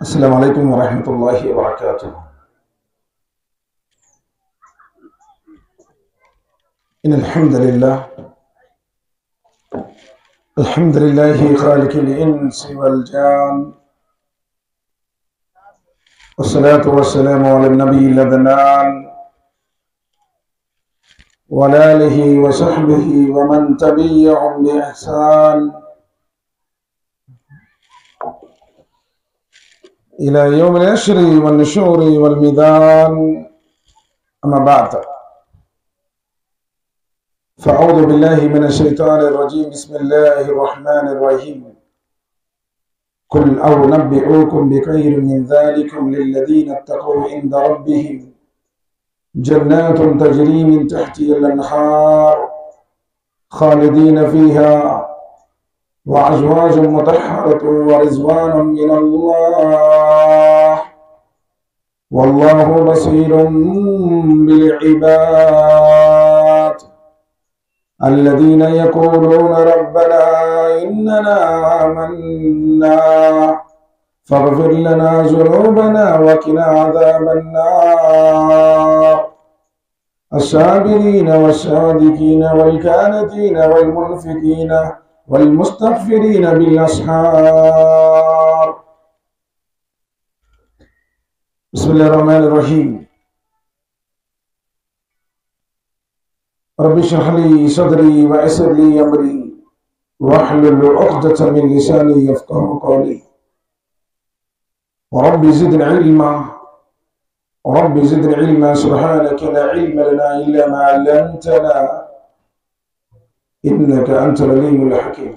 السلام عليكم ورحمة الله وبركاته. إن الحمد لله خالق الإنس والجان، والصلاة والسلام على النبي الأدنان وعلى آله وصحبه ومن تبعهم بإحسان إلى يوم العشر والنشور والميدان. أما بعد، فأعوذ بالله من الشيطان الرجيم. بسم الله الرحمن الرحيم. قل أنبئكم بخير من ذلكم للذين اتقوا عند ربهم جنات تجري من تحتها الأنهار خالدين فيها وأزواج مطهرة ورضوان من الله والله بصير بالعباد. الذين يقولون ربنا إننا آمنا فاغفر لنا ذنوبنا وقنا عذاب النار. الصابرين والصادقين والكانتين والمنفقين والمستغفرين بالأسحار. بسم الله الرحمن الرحيم. رب اشرح لي صدري ويسر لي أمري واحلل عقدة من لساني يفقهوا قولي. ورب زدنا علما سبحانك لا علم لنا إلا ما علمتنا إنك أنت العليم الحكيم.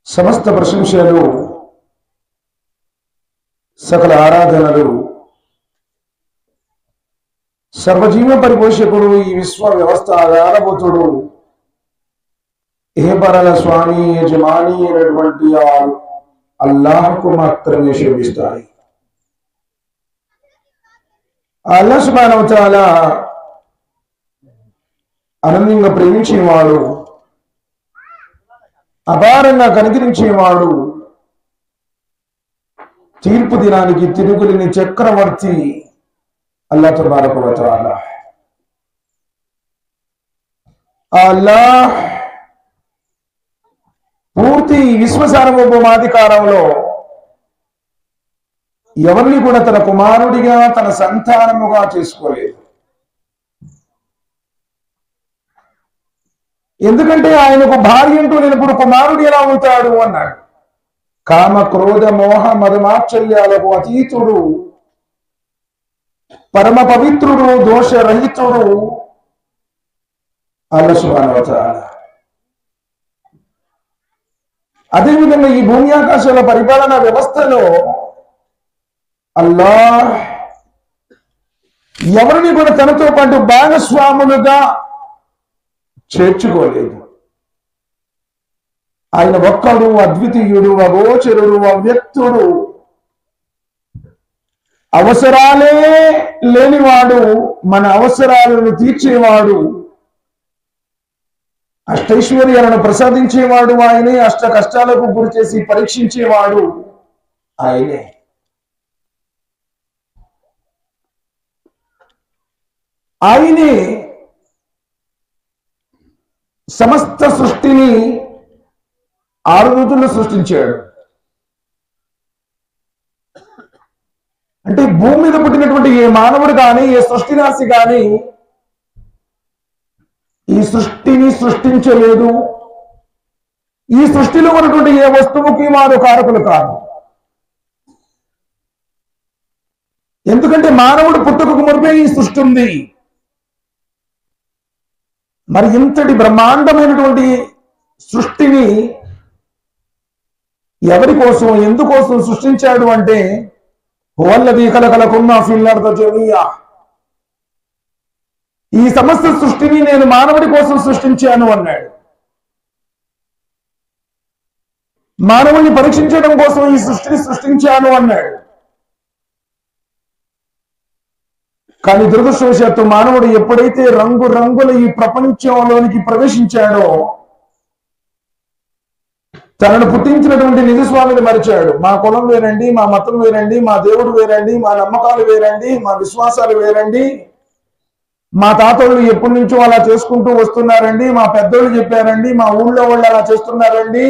సమస్త ప్రశంసలు సకల ఆరాధనలు సర్వజీవ పరిపోషకుడు ఈ విశ్వ వ్యవస్థ ఆధారభూతుడు ఏహపరల స్వామి యజమాని అయినటువంటి అల్లాహ్కు మాత్రమే శోభిస్తాయి. అల్లాహ్ సుబ్హానహు వ తఆలా అనన్యంగా ప్రేమించేవాడు, అపారంగా కనికరించేవాడు, తీర్పు దినానికి తిరుగులేని చక్రవర్తి అల్లాహ్ తబారక వ తఆలా. అల్లాహ్ పూర్తి విశ్వ సార్వభౌమాధికారంలో ఎవరిని కూడా తన కుమారుడిగా తన సంతానముగా చేసుకోలేదు. ఎందుకంటే ఆయనకు భార్య అంటూ లేనప్పుడు కుమారుడు ఎలా అవుతాడు అన్నాడు. కామ క్రోధ మోహ మదమాశ్చర్యాలకు అతీతుడు, పరమ పవిత్రుడు, దోషరహితుడు అల్లాహ్ సుబ్హానహు వ తఆలా. అదేవిధంగా ఈ భూమి ఆకాశాల పరిపాలన వ్యవస్థలో అల్లాహ్ ఎవరిని కూడా తనతో పాటు భాగస్వాములుగా చేర్చుకోలేదు. ఆయన ఒక్కడు, అద్వితీయుడు, అగోచరుడు, అవ్యక్తుడు, అవసరాలే లేనివాడు, మన అవసరాలను తీర్చేవాడు, అష్టైశ్వర్యాలను ప్రసాదించేవాడు ఆయనే, అష్ట కష్టాలకు గురి చేసి పరీక్షించేవాడు ఆయనే. ఆయనే సమస్త సృష్టిని 6 రోజుల్లో సృష్టించాడు. అంటే భూమి మీద పుట్టినటువంటి ఏ మానవుడు కానీ, ఏ సృష్టి రాశి కానీ ఈ సృష్టిని సృష్టించలేదు. ఈ సృష్టిలో ఉన్నటువంటి ఏ వస్తువుకి వారు కారకులు కాదు. ఎందుకంటే మానవుడు పుట్టుకకు మునిపే ఈ సృష్టి ఉంది. మరి ఇంతటి బ్రహ్మాండమైనటువంటి సృష్టిని ఎవరి కోసం, ఎందుకోసం సృష్టించాడు అంటే హువల్లదీ ఖలఖలకుం మా ఫిల్ అర్ది జమీఆ, ఈ సమస్త సృష్టిని నేను మానవుడి కోసం సృష్టించాను అన్నాడు. మానవుడిని పరీక్షించడం కోసం ఈ సృష్టిని సృష్టించాను అన్నాడు. కానీ దురదృష్టవశాత్తు మానవుడు ఎప్పుడైతే రంగురంగుల ఈ ప్రపంచంలోనికి ప్రవేశించాడో తనను పుట్టించినటువంటి నిజస్వామిని మరిచాడు. మా కులం వేరండి, మా మతం వేరండి, మా దేవుడు వేరండి, మా నమ్మకాలు వేరండి, మా విశ్వాసాలు వేరండి, మా తాతోళ్ళు ఎప్పటి నుంచో అలా చేసుకుంటూ వస్తున్నారండి, మా పెద్దోళ్ళు చెప్పారండి, మా ఊళ్ళో వాళ్ళు అలా చేస్తున్నారండి.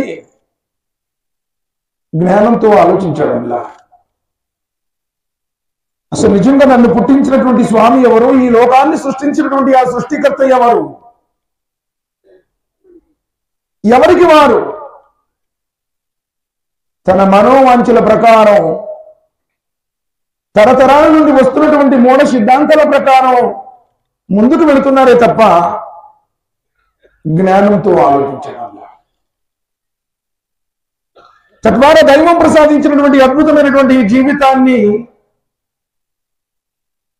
జ్ఞానంతో ఆలోచించాడు. అలా అసలు నిజంగా నన్ను పుట్టించినటువంటి స్వామి ఎవరు? ఈ లోకాన్ని సృష్టించినటువంటి ఆ సృష్టికర్త ఎవరు? ఎవరికి వారు? తన మనోవాంఛల ప్రకారం, తరతరాల నుండి వస్తున్నటువంటి మూఢ సిద్ధాంతాల ప్రకారం ముందుకు వెళుతున్నారే తప్ప జ్ఞానంతో ఆలోచించడం. తద్వారా దైవం ప్రసాదించినటువంటి అద్భుతమైనటువంటి జీవితాన్ని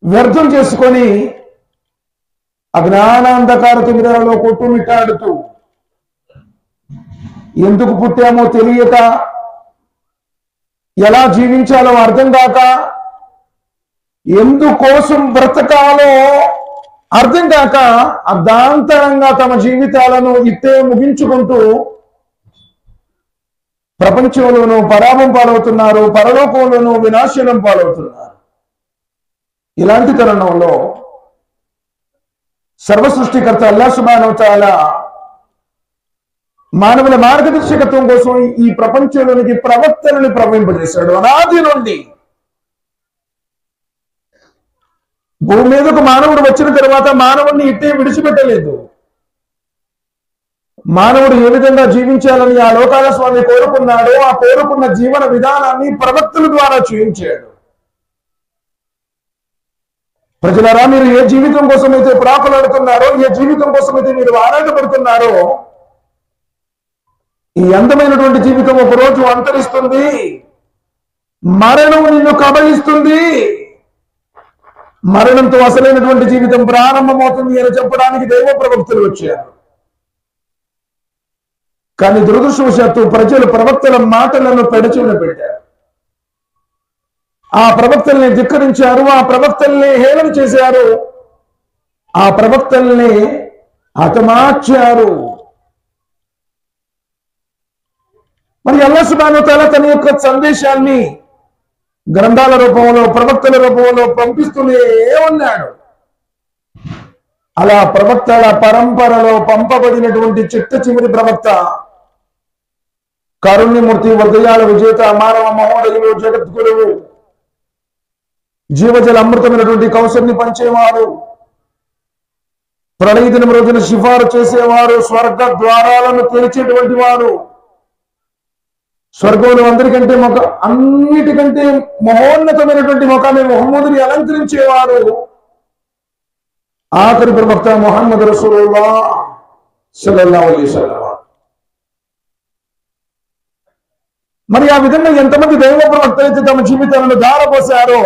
వ్యర్థం చేసుకొని అజ్ఞానాంధకార తిమిరాలలో కొట్టుమిట్టాడుతూ ఎందుకు పుట్టామో తెలియక, ఎలా జీవించాలో అర్థం కాక, ఎందుకోసం బ్రతకాలో అర్థం కాక అర్ధాంతరంగా తమ జీవితాలను ఇట్టే ముగించుకుంటూ ప్రపంచంలోనూ పరాభం పాలవుతున్నారు, పరలోకంలోనూ వినాశనం పాలవుతున్నారు. ఇలాంటి తరుణంలో సర్వసృష్టికర్త అల్లాహ్ సుబ్హానహు వ తఆలా మానవుల మార్గదర్శకత్వం కోసం ఈ ప్రపంచంలోనికి ప్రవక్తలను ప్రవహింపజేశాడు. అనాది నుండి భూమి మీదకు మానవుడు వచ్చిన తర్వాత మానవుడిని ఇట్టే విడిచిపెట్టలేదు. మానవుడు ఏ విధంగా జీవించాలని ఆ లోకాల స్వామి కోరుకున్నాడో ఆ కోరుకున్న జీవన విధానాన్ని ప్రవక్తల ద్వారా చూపించాడు. ప్రజలారా, మీరు ఏ జీవితం కోసం అయితే ప్రాకులాడుతున్నారో, ఏ జీవితం కోసం అయితే మీరు ఆరాటపడుతున్నారో, ఈ అందమైనటువంటి జీవితం ఒకరోజు అంతరిస్తుంది. మరణం నిన్ను కబళిస్తుంది. మరణంతో అసలైనటువంటి జీవితం ప్రారంభమవుతుంది అని చెప్పడానికి దైవ ప్రవక్తలు వచ్చారు. కానీ దురదృష్టవశాత్తు ప్రజలు ప్రవక్తల మాటలను పెడచెవిన పెట్టారు. ఆ ప్రవక్తల్ని ధిక్కరించారు, ఆ ప్రవక్తల్ని హేళన చేశారు, ఆ ప్రవక్తల్ని హతమార్చారు. మరి అల్లాహ్ సుబ్హానహు వ తఆలా తన యొక్క సందేశాన్ని గ్రంథాల రూపంలో, ప్రవక్తల రూపంలో పంపిస్తూనే ఉన్నాడు. అలా ప్రవక్తల పరంపరలో పంపబడినటువంటి చిట్ట చివరి ప్రవక్త, కారుణ్యమూర్తి, హృదయాల విజేత, మానవ మహోదయులు, జగద్గురువు, జీవజల అమృతమైనటువంటి కౌశల్ని పంచేవారు, ప్రళయ దినం రోజున సిఫారు చేసేవారు, స్వర్గ ద్వారాలను తెరిచేటువంటి వారు, స్వర్గంలో అందరికంటే అన్నిటికంటే మహోన్నతమైనటువంటి ముఖాన్ని ముహమ్మదుని అలంకరించేవారు ఆఖరి ప్రవక్త ముహమ్మద్ రసూలుల్లాహ్ సల్లల్లాహు అలైహి వసల్లం. మరి ఆ విధంగా ఎంతమంది దైవ ప్రవక్తలు అయితే తమ జీవితాలను ధారపోసారో,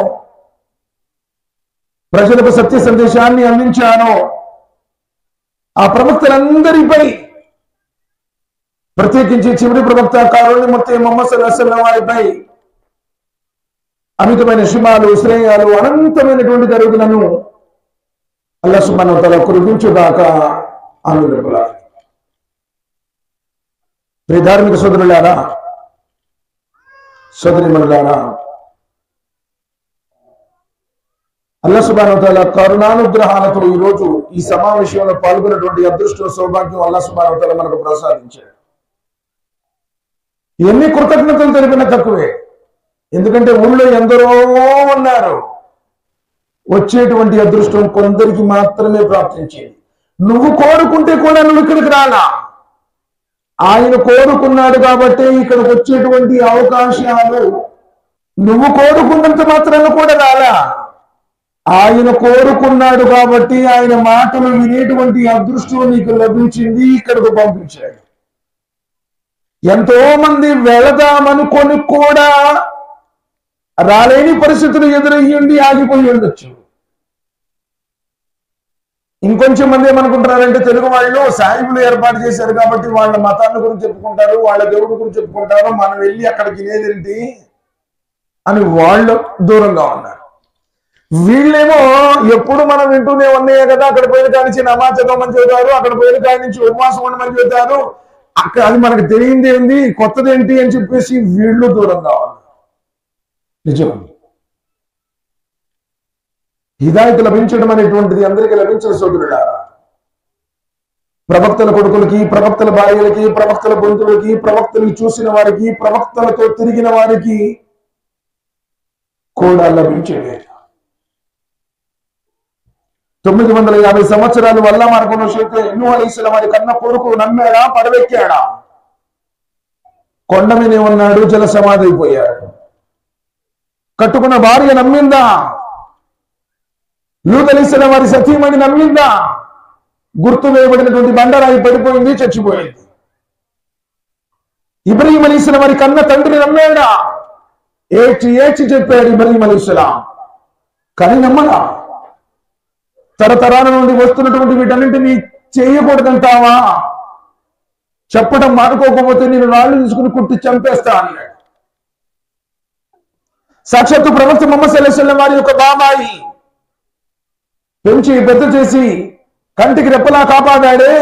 ప్రజలకు సత్య సందేశాన్ని అందించారో, ఆ ప్రవక్తలందరిపై ప్రత్యేకించి చివరి ప్రవక్త కారుణ్యమూర్తి ముహమ్మద్ సల్లల్లాహు అలైహి వసల్లం వారిపై అమితమైన శ్రమలు, శ్రేయాలు, అనంతమైనటువంటి దరువులను అల్లాహ్ సుబ్హానహు వ తఆలా కురిపించుగాక. ఆమీన్. ప్రియ ధార్మిక సోదరులారా, సోదరీమణులారా, అల్లాహ్ సుబ్హానహు వ తఆలా కరుణానుగ్రహాలతో ఈ రోజు ఈ సమావేశంలో పాల్గొన్నటువంటి అదృష్టం, సౌభాగ్యం అల్లాహ్ సుబ్హానహు వ తఆలా మనకు ప్రసాదించాడు. ఎన్ని కృతజ్ఞతలు తెలిపిన తక్కువే. ఎందుకంటే ఊళ్ళో ఎందరో ఉన్నారు. వచ్చేటువంటి అదృష్టం కొందరికి మాత్రమే ప్రాప్తించేది. నువ్వు కోరుకుంటే కూడా నువ్వు ఇక్కడికి రాలా. ఆయన కోరుకున్నాడు కాబట్టి ఇక్కడికి వచ్చేటువంటి అవకాశాలు నువ్వు కోరుకున్నంత మాత్రాన కూడా రాలా. ఆయన కోరుకున్నాడు కాబట్టి ఆయన మాటలు వినేటువంటి అదృష్టం నీకు లభించింది, ఇక్కడికి పంపించాడు. ఎంతో మంది వెళదామనుకొని కూడా రాలేని పరిస్థితులు ఎదురయ్యండి ఆగిపోయి ఉండొచ్చు. ఇంకొంచెం మంది ఏమనుకుంటారంటే, తెలుగు వాళ్ళు సాయిబులు ఏర్పాటు చేశారు కాబట్టి వాళ్ళ మతాన్ని గురించి చెప్పుకుంటారు, వాళ్ళ దేవుడి గురించి చెప్పుకుంటారు, మనం వెళ్ళి అక్కడికి తినేదేంటి అని వాళ్ళు దూరంగా ఉన్నారు. వీళ్ళేమో ఎప్పుడు మనం వింటూనే ఉన్నాయే కదా, అక్కడ పోయిన కాడి నుంచి నమాజ్ చదవమని చెబుతారు, అక్కడ పోయిన కాడి నుంచి ఉపవాసం ఉండమని చెబుతారు, అక్కడ అది మనకు తెలియంది ఏంది, కొత్తది ఏంటి అని చెప్పేసి వీళ్ళు దూరం కావాలి. నిజం, హిదాయత్ లభించడం అనేటువంటిది అందరికీ లభించిన సోదరులారా. ప్రవక్తల కొడుకులకి, ప్రవక్తల భార్యలకి, ప్రవక్తల బంధువులకి, ప్రవక్తలు చూసిన వారికి, ప్రవక్తలతో తిరిగిన వారికి కూడా లభించేది. 950 సంవత్సరాలు వల్ల మనకు నూహ్ అలైహిస్సలాం వారి కన్న కొడుకు నమ్మాడా, పడవెక్కాడా? కొండ మీదే ఉన్నాడు, జల సమాధి అయిపోయాడు. కట్టుకున్న భార్య నమ్మిందా? లూత్ అలైహిస్సలాం వారి సతీమణి నమ్మిందా? గుర్తు వేయబడినటువంటి బండరాయి పడిపోయింది, చచ్చిపోయింది. ఇబ్రహీం అలైహిస్సలాం వారి కన్న తండ్రి నమ్మాడా? ఏడ్చి చెప్పాడు ఇబ్రహీం అలైహిస్సలాం, కానీ నమ్మడా? తరతరాల నుండి వస్తున్నటువంటి వీటన్నింటినీ చేయకూడదంటావా? చెప్పడం మానుకోకపోతే నేను రాళ్ళు తీసుకుని కుట్టి చంపేస్తా అన్నాడు. సాక్షాత్తు ప్రవక్త ముహమ్మద్ సల్లల్లాహు అలైహి వసల్లం వారి యొక్క బాబాయి పెంచి పెద్ద చేసి కంటికి రెప్పలా కాపాడాడే,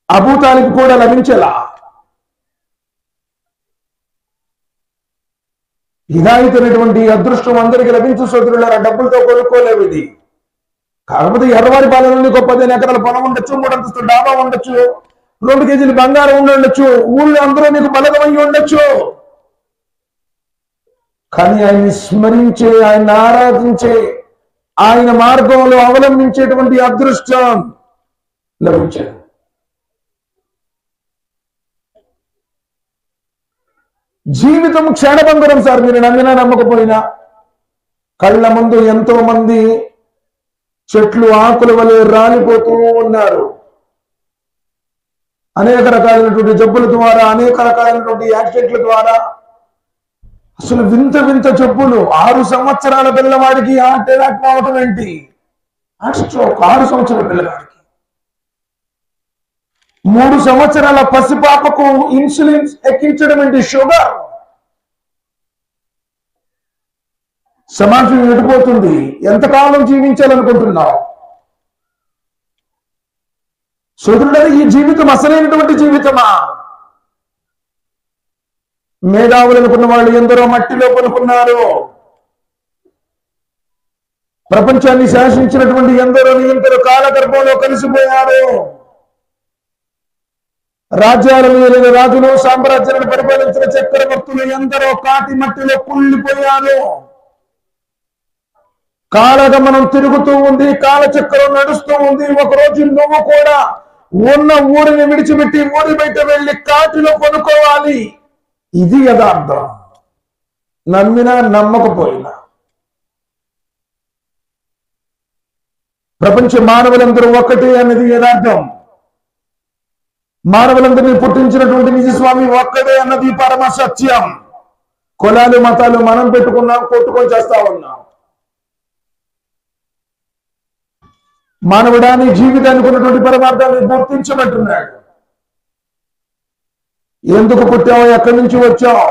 అబూ తాలిబ్ కూడా లభించేలా. హిదాయత్ అనేటువంటి అదృష్టం అందరికీ లభించు సోదరులారా. డబ్బులతో కొనుక్కోలేవు ఇది. కాకపోతే ఎర్రవారి పాలనలో గొప్ప 10 ఎకరాల పొలం ఉండొచ్చు, 3 అంతస్తుల డాబా ఉండొచ్చు, 2 కేజీలు బంగారం ఉండొచ్చు, ఊళ్ళో అందరూ నీకు బలగమై ఉండొచ్చు. కానీ ఆయన్ని స్మరించే, ఆయన ఆరాధించే, ఆయన మార్గంలో అవలంబించేటువంటి అదృష్టం లభించారు. జీవితం క్షణభంగురం సార్. మీరు నమ్మినా నమ్మకపోయినా కళ్ళ ముందు ఎంతో మంది చెట్లు ఆకుల వలె రాలిపోతూ ఉన్నారు. అనేక రకాలైనటువంటి జబ్బుల ద్వారా, అనేక రకాలైనటువంటి యాక్సిడెంట్ల ద్వారా, అసలు వింత వింత జబ్బులు. 6 సంవత్సరాల పిల్లవాడికి హార్ట్ అటాక్ రావటం ఏంటి? హార్ట్ స్ట్రోక్ 6 సంవత్సరాల పిల్లవాడికి. 3 సంవత్సరాల పసిపాపకు ఇన్సులిన్ ఎక్కించడం ఏంటి? షుగర్. సమాజం ఎడిపోతుంది. ఎంతకాలం జీవించాలనుకుంటున్నావు సోదరుడా? ఈ జీవితం అసలైనటువంటి జీవితమా? మేధావులు అనుకున్న వాళ్ళు ఎందరో మట్టిలో కొనుక్కున్నారు. ప్రపంచాన్ని శాసించినటువంటి ఎందరో నియంతరు కాలగర్భంలో కలిసిపోయారు. రాజ్యాలను ఏలిన రాజులు, సామ్రాజ్యాలను పరిపాలించిన చక్రవర్తులు ఎందరో కాటి మట్టిలో కుళ్ళిపోయారు. కాలగమనం తిరుగుతూ ఉంది, కాలచక్రం నడుస్తూ ఉంది. ఒకరోజు నువ్వు కూడా ఉన్న ఊరిని విడిచిపెట్టి ఊరి బయట వెళ్ళి కాటిలో కొనుక్కోవాలి. ఇది యథార్థం. నమ్మినా నమ్మకపోయినా ప్రపంచ మానవులందరూ ఒక్కటే అన్నది యథార్థం. మానవులందరినీ పుట్టించినటువంటి నిజస్వామి ఒక్కడే అన్నది పరమ సత్యం. కులాలు మతాలు మనం పెట్టుకున్నాం, కొట్టుకొని చేస్తా ఉన్నాం. మానవుడాన్ని జీవితానికి ఉన్నటువంటి పరమార్థాన్ని గుర్తించమంటున్నాడు. ఎందుకు పుట్టావు? ఎక్కడి నుంచి వచ్చావు?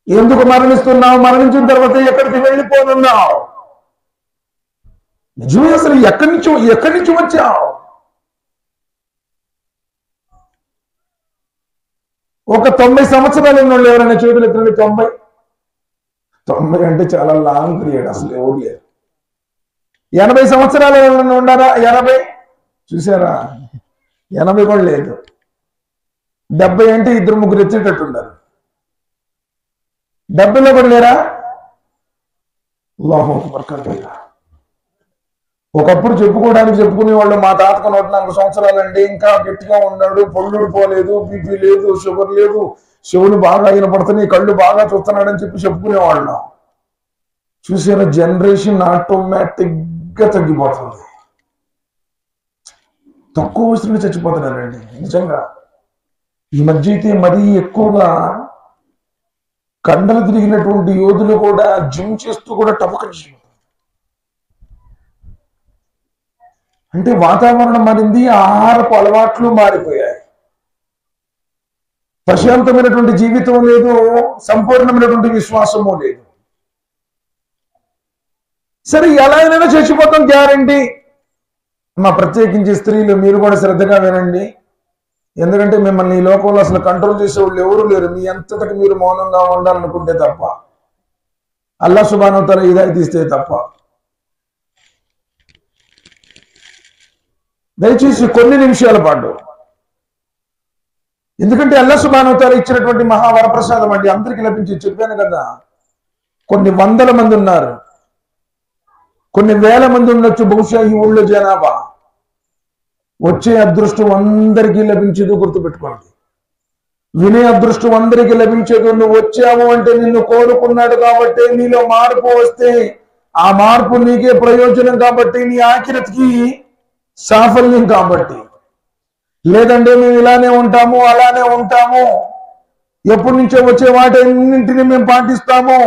ఎందుకు మరణిస్తున్నావు? మరణించిన తర్వాత ఎక్కడికి వెళ్ళిపోనున్నావు? నిజమే. అసలు ఎక్కడి నుంచి వచ్చావు? ఒక 90 సంవత్సరాలు ఉన్న వాళ్ళు ఎవరైనా చేతులు ఎత్తండి. 90 అంటే చాలా లాంగ్ పీరియడ్. అసలు ఎవరు లేరు. 80 సంవత్సరాలు ఉన్నారా? 80 చూసారా? 80 కూడా లేదు. 70 అంటే 2-3 ఎత్తేటట్టు ఉన్నారు. 70లో కూడా లేరా? అల్లాహు అక్బర్. ఒకప్పుడు చెప్పుకునే వాళ్ళు మా తాతకు 104 సంవత్సరాలండి, ఇంకా గట్టిగా ఉన్నాడు, పొల్లుడు పోలేదు, బీపీ లేదు, షుగర్ లేదు, చెవులు బాగా వినపడుతున్నాయి, కళ్ళు బాగా చూస్తున్నాడని చెప్పి చెప్పుకునేవాళ్ళం. చూసారా? జనరేషన్ ఆటోమేటిక్ గా తగ్గిపోతుంది. తక్కువ వయసులో చచ్చిపోతున్నారండి. నిజంగా ఈ మధ్య అయితే మరీ ఎక్కువగా కండలు తిరిగినటువంటి యోధులు కూడా జిమ్ చేస్తూ కూడా టపకని. అంటే వాతావరణం మారింది, ఆహారపు అలవాట్లు మారిపోయాయి. ప్రశాంతమైనటువంటి జీవితం లేదు, సంపూర్ణమైనటువంటి విశ్వాసము లేదు. సరే ఎలా అయినా చచ్చిపోతాం గ్యారంటీ. మా ప్రత్యేకించి స్త్రీలు మీరు కూడా శ్రద్ధగా వినండి, ఎందుకంటే మిమ్మల్ని ఈ లోకంలో అసలు కంట్రోల్ చేసేవాళ్ళు ఎవరు లేరు, మీ అంతటికి మీరు మౌనంగా ఉండాలనుకుంటే తప్ప, అల్లా సుబ్హానహు వ తఆలా హిదాయత్ ఇస్తే తప్ప. దయచేసి కొన్ని నిమిషాల పాటు, ఎందుకంటే అల్లా సుబ్హానహు వ తఆలా ఇచ్చినటువంటి మహావరప్రసాదం అండి, అందరికీ లభించి. చెప్పాను కదా, కొన్ని వందల మంది ఉన్నారు, కొన్ని వేల మంది ఉండొచ్చు బహుశా ఈ ఊళ్ళో జనాభా. వచ్చే అదృష్టం అందరికీ లభించేది గుర్తుపెట్టుకోండి. వినే అదృష్టం అందరికీ లభించేది. నువ్వు వచ్చావు అంటే నిన్ను కోరుకున్నాడు కాబట్టి, నీలో మార్పు వస్తే ఆ మార్పు నీకే ప్రయోజనం కాబట్టి, నీ ఆఖిరతికి సాఫల్యం కాబట్టి. లేదంటే మేము ఇలానే ఉంటాము, అలానే ఉంటాము, ఎప్పటి నుంచో వచ్చే వాటన్నింటినీ మేము పాటిస్తాము,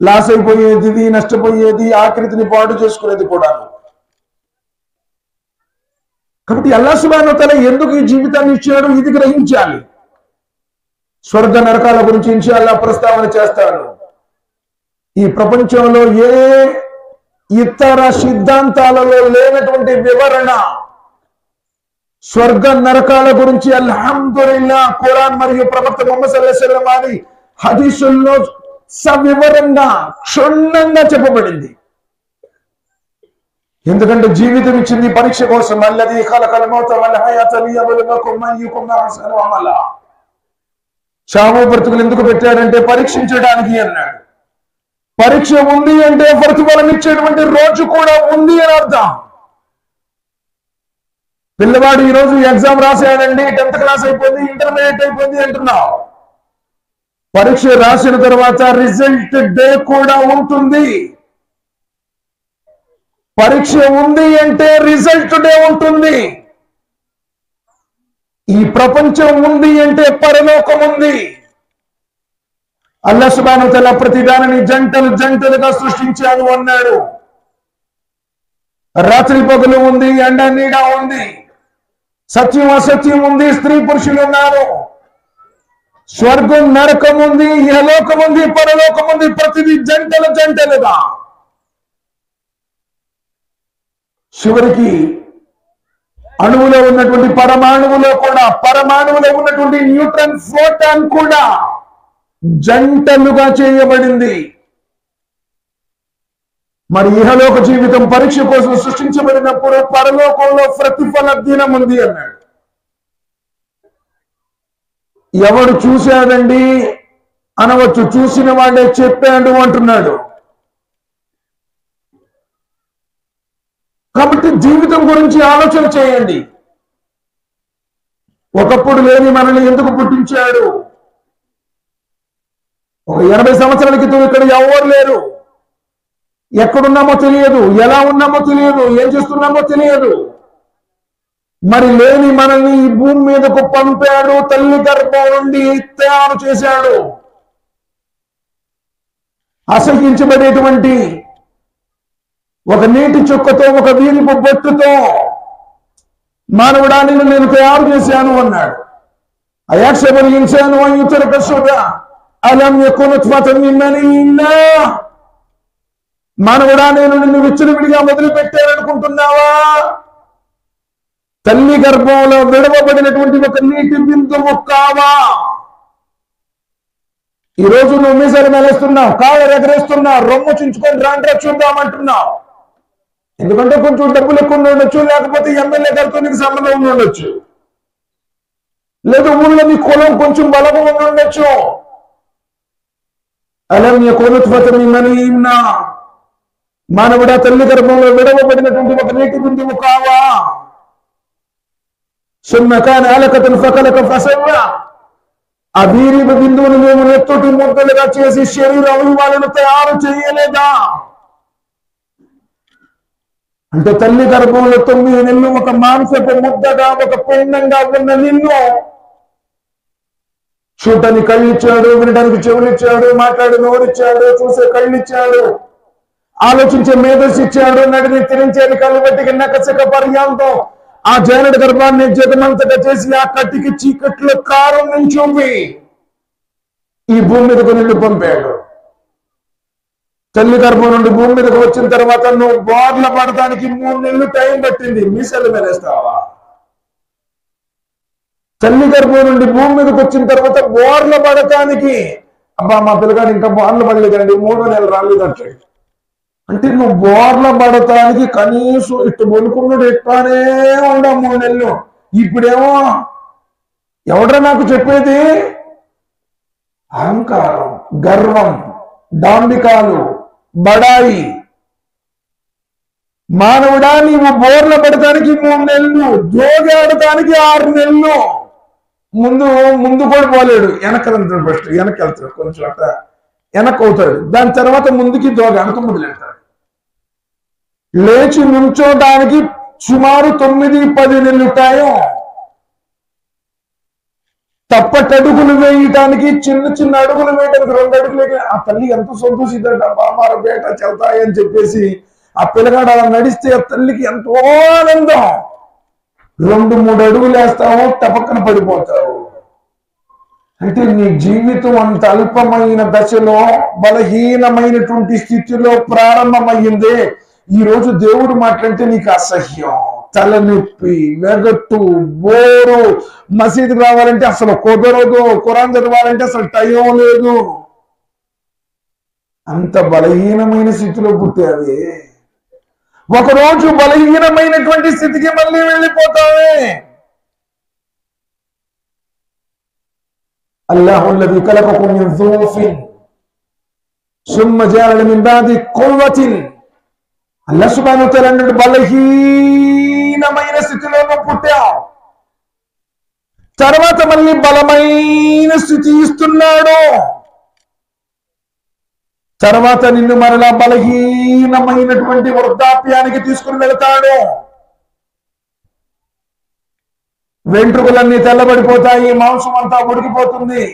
లాస్ అయిపోయేది, నష్టపోయేది, ఆఖరితిని పాటు చేసుకునేది కూడా. కాబట్టి అల్లాహ్ సుబ్హానహు వ తఆలా ఎందుకు ఈ జీవితాన్ని ఇచ్చాడు ఇది గ్రహించాలి. స్వర్గ నరకాల గురించి ఇన్షాల్లా ప్రస్తావన చేస్తాను. ఈ ప్రపంచంలో ఏ ఇతర సిద్ధాంతాలలో లేనటువంటి వివరణ స్వర్గ నరకాల గురించి అల్హమ్దులిల్లాహ్ ఖురాన్ మరియు ప్రవక్త ముహమ్మద్ సల్లల్లాహు అలైహి వసల్లం వారి హదీసుల్లో సవివరంగా క్షుణ్ణంగా చెప్పబడింది. ఎందుకంటే జీవితం ఇచ్చింది పరీక్ష కోసం. అల్లదీ ఖలకల్ మౌత వల్ హయాత లియబ్లువకుమ్ అయ్యుకుమ్ అహ్సను అమలా. చావు బ్రతుకులు ఎందుకు పెట్టాడంటే పరీక్షించడానికి అన్నాడు. పరీక్ష ఉంది అంటే ప్రతిఫలం ఇచ్చేటువంటి రోజు కూడా ఉంది అని అర్థం. పిల్లవాడు ఈ రోజు ఎగ్జామ్ రాసాడండి, 10th క్లాస్ అయిపోయింది, ఇంటర్మీడియట్ అయిపోయింది అంటున్నావు. పరీక్ష రాసిన తర్వాత రిజల్ట్ డే కూడా ఉంటుంది. పరీక్ష ఉంది అంటే రిజల్ట్ డే ఉంటుంది. ఈ ప్రపంచం ఉంది అంటే పరలోకం ఉంది. అల్లాహ్ సుబ్హానహు వ తఆలా ప్రతిదానిని జంటలు జంటలుగా సృష్టించాను అన్నాడు. రాత్రి పగలు ఉంది, ఎండ నీడ ఉంది, సత్యం అసత్యం ఉంది, స్త్రీ పురుషులు ఉన్నారు, స్వర్గం నరకం ఉంది, ఇహలోకం ఉంది, పరలోకం ఉంది, ప్రతిదీ జంటలు జంటలుగా. చివరికి అణువులో ఉన్నటువంటి పరమాణువులో కూడా, పరమాణువులో ఉన్నటువంటి న్యూట్రాన్ ప్రోటాన్ కూడా జంటలుగా చేయబడింది. మరి ఇహలోక జీవితం పరీక్ష కోసం సృష్టించబడినప్పుడు పరలోకంలో ప్రతిఫల దినం ఉంది అన్నాడు. ఎవడు చూశాడండి అనవచ్చు, చూసిన వాడే చెప్పాడు అంటున్నాడు. కాబట్టి జీవితం గురించి ఆలోచన చేయండి. ఒకప్పుడు లేని మనల్ని ఎందుకు పుట్టించాడు? ఒక 80 సంవత్సరాల క్రితం ఇక్కడ ఎవరు లేరు. ఎక్కడున్నామో తెలియదు, ఎలా ఉన్నామో తెలియదు, ఏం చేస్తున్నామో తెలియదు. మరి లేని మనల్ని ఈ భూమి మీదకు పంపాడు, తల్లి గర్భం నుండి తయారు చేశాడు. అసహించబడేటువంటి ఒక నీటి చుక్కతో, ఒక వీరిపు బొట్టుతో మానవుడాన్ని నేను తయారు చేశాను అన్నాడు. అయాక్షబల్ ఇన్సాను అయ్యుతరక సుదా అలం యకున్ నుత్ఫతన్ మిన్ మనీనా. మానవుడా, నేను నిన్ను విచ్చలవిడిగా మొదలుపెట్టాననుకుంటున్నావా? తల్లి గర్భంలో విడవబడినటువంటి ఒక నీటి బిందువు కావా? ఈ రోజు నువ్వు మీసాలు మెలేస్తున్నావు, కాళ్ళు ఎగరేస్తున్నావు, రొమ్ము చించుకొని రాండ్రా చూద్దామంటున్నావు. ఎందుకంటే కొంచెం డబ్బులు ఎక్కువ ఉండొచ్చు, లేకపోతే ఎమ్మెల్యే గారితో నీకు సంబంధం ఉండొచ్చు, లేదు ఊళ్ళో నీ కులం కొంచెం బలము ఉండొచ్చు. అలం యకున్ నుత్ఫతన్ మిన్ మనీనా. మానవుడా, తల్లి గర్భంలో విడవబడినటువంటి ఒక నీటి బిందువు కావా? సుమ్మ కాన అలకతన్ ఫఖలక ఫసవ్వా. ఆ వీరి బిందువును మేము నెత్తటి ముద్దలుగా చేసి శరీర అవయవాలను తయారు చేయలేదా? అంటే తల్లి గర్భంలో 9 నెలలు ఒక మాంసపు ముద్దగా, ఒక పిండంగా ఉన్న నిన్ను చూడటానికి కళ్ళు ఇచ్చాడు, వినడానికి చెవులు ఇచ్చాడు, మాట్లాడే నోరిచ్చాడు, చూసే కళ్ళు ఇచ్చాడు, ఆలోచించే మేధస్సు ఇచ్చాడు, నడిని తిరించేది కళ్ళు బట్టికి నకసక పర్యాంతం ఆ జానుడి గర్భాన్ని జగమంతగా చేసి ఆ కట్టికి చీకట్లో కారం నుంచి ఈ భూమి మీదకు నిన్ను పంపాడు. తల్లి గర్భం నుండి భూమి మీదకి వచ్చిన తర్వాత నువ్వు బోర్ల పడటానికి 3 నెలలు టైం పట్టింది. మీసాలు మేరేస్తావా? తల్లి గర్భం నుండి భూమి మీదకి వచ్చిన తర్వాత బోర్ల పడటానికి, అబ్బా మా పిల్లగాడు ఇంకా బోర్ల పడలేదండి, 3వ నెల రాలేదంటే, అంటే నువ్వు బోర్ల పడటానికి కనీసం ఇట్టు బొనుకున్నాడు ఎట్లానే ఉండా 3 నెలలు. ఇప్పుడేమో ఎవడ్రా నాకు చెప్పేది? అహంకారం, గర్వం, డాంబికాలు, బడాయి. మానవుడా, నీవు బోర్ల పడటానికి 3 నెలలు, జోగి ఆడటానికి 6 నెలలు. ముందు కూడా పోలేడు, వెనకెళ్తాడు. ఫస్ట్ వెనకెళ్తాడు, కొంచెం అట్లా వెనక్కి అవుతాడు. దాని తర్వాత ముందుకి జోగి వెనక మొదలెడతాడు. లేచి నుంచోడానికి సుమారు 9-10 నెలలు టైం. తప్పటడుగులు వేయటానికి, చిన్న అడుగులు వేయడానికి 2 అడుగులు. ఆ తల్లి ఎంత సంతోషిద్దంట, బామార బేట చెల్తాయి అని చెప్పేసి. ఆ పిల్లగాడు అలా నడిస్తే ఆ తల్లికి ఎంతో ఆనందం. 2-3 అడుగులు వేస్తావు, టపక్కన పడిపోతావు. అంటే నీ జీవితం అంత అల్పమైన దశలో, బలహీనమైనటువంటి స్థితిలో ప్రారంభమయ్యిందే. ఈ రోజు దేవుడు మాట్లాడితే నీకు అసహ్యం, తలనొప్పి, వెగట్టు, బోరు. మసీదుకి రావాలంటే అసలు కుదరదు, ఖురాన్ చదవాలంటే అసలు టైం లేదు. అంత బలహీనమైన స్థితిలో పుట్టావే. ఒకరోజు బలహీనమైనటువంటి స్థితికి మళ్ళీ వెళ్ళిపోతావే. అల్లాహుల్లదీ ఖలఖకుమ్ మిన్ దుఫిన్ సుమ్మ జఅల మిన్ బాది ఖువ్వతిన్. అల్లాహ్ సుబ్హానహు వ తఆలా అన్నాడు, బలహీనమైన స్థితిలో నువ్వు పుట్టావు, తర్వాత మళ్ళీ బలమైన స్థితి ఇస్తున్నాడు. తర్వాత నిన్ను మరలా బలహీనమైనటువంటి వృద్ధాప్యానికి తీసుకుని వెళతాడు. వెంట్రుకలన్నీ తెల్లబడిపోతాయి, మాంసం అంతా ఉడికిపోతుంది,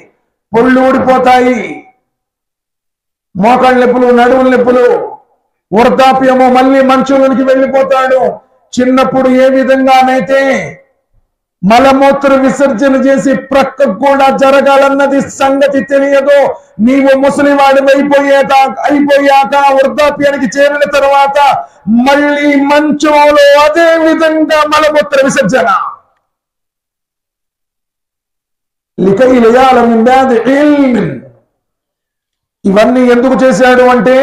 పొళ్ళు ఊడిపోతాయి, మోకాళ్ళ నొప్పులు, నడువుల నొప్పులు. వృద్ధాప్యము మళ్ళీ మంచులోనికి వెళ్ళిపోతాడు. చిన్నప్పుడు ఏ విధంగానైతే మలమూత్ర విసర్జన చేసి ప్రక్కకు కూడా జరగాలన్నది సంగతి తెలియదు, నీవు ముసలివాడి అయిపోయాక వృద్ధాప్యానికి చేరిన తర్వాత మళ్ళీ మంచంలో అదే విధంగా మలమూత్ర విసర్జన. ఇవన్నీ ఎందుకు చేశాడు అంటే,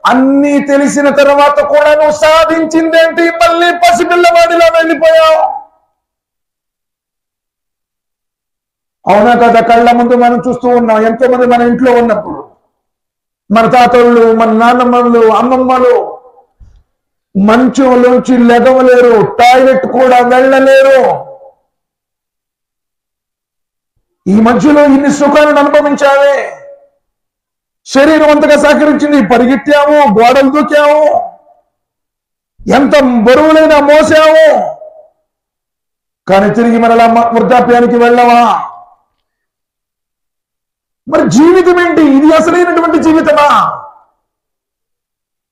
అన్నీ తెలిసిన తర్వాత కూడా నువ్వు సాధించిందేంటి? మళ్ళీ పసిపిల్లవాడిలో వెళ్ళిపోయావు. అవునా కదా? కళ్ళ ముందు మనం చూస్తూ ఉన్నాం. ఎంతో మంది మన ఇంట్లో ఉన్నప్పుడు, మన తాతళ్ళు, మన నాన్నమ్మలు, అమ్మమ్మలు మంచంలోంచి లెగవలేరు, టాయిలెట్ కూడా వెళ్ళలేరు. ఈ మధ్యలో ఇన్ని సుఖాలను అనుభవించావే. శరీరం అంతగా సహకరించింది, పరిగెత్తాము, గోడలు దూకాము, ఎంత బరువులైనా మోసాము. కానీ తిరిగి మనలా వృద్ధాప్యానికి వెళ్ళవా? మరి జీవితం ఏంటి? ఇది అసలైనటువంటి జీవితమా?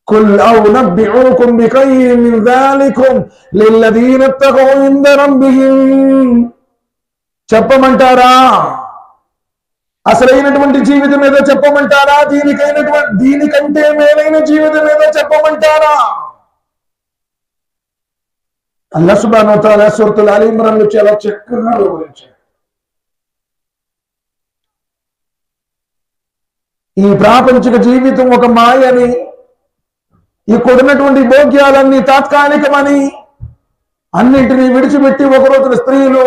కుల్ అవునబ్బిఉకుం బిఖైరిన్ మిన్ జాలికుం లిల్లదీన తఖౌ ఇంద రబ్బిహిం. చెప్పమంటారా? అసలైనటువంటి జీవితం ఏదో చెప్పమంటారా? దీనికంటే మేలైన జీవితం ఏదో చెప్పమంటారా? అల్లాహ్ సుబ్హానహు వ తఆలా సూరతుల్ ఆలి ఇమ్రాన్ లో చాలా చక్కగా వివరించాడు. ఈ ప్రాపంచిక జీవితం ఒక మాయని, ఇక్కడున్నటువంటి భోగ్యాలన్నీ తాత్కాలికమని, అన్నింటినీ విడిచిపెట్టి ఒక రోజున స్త్రీలు,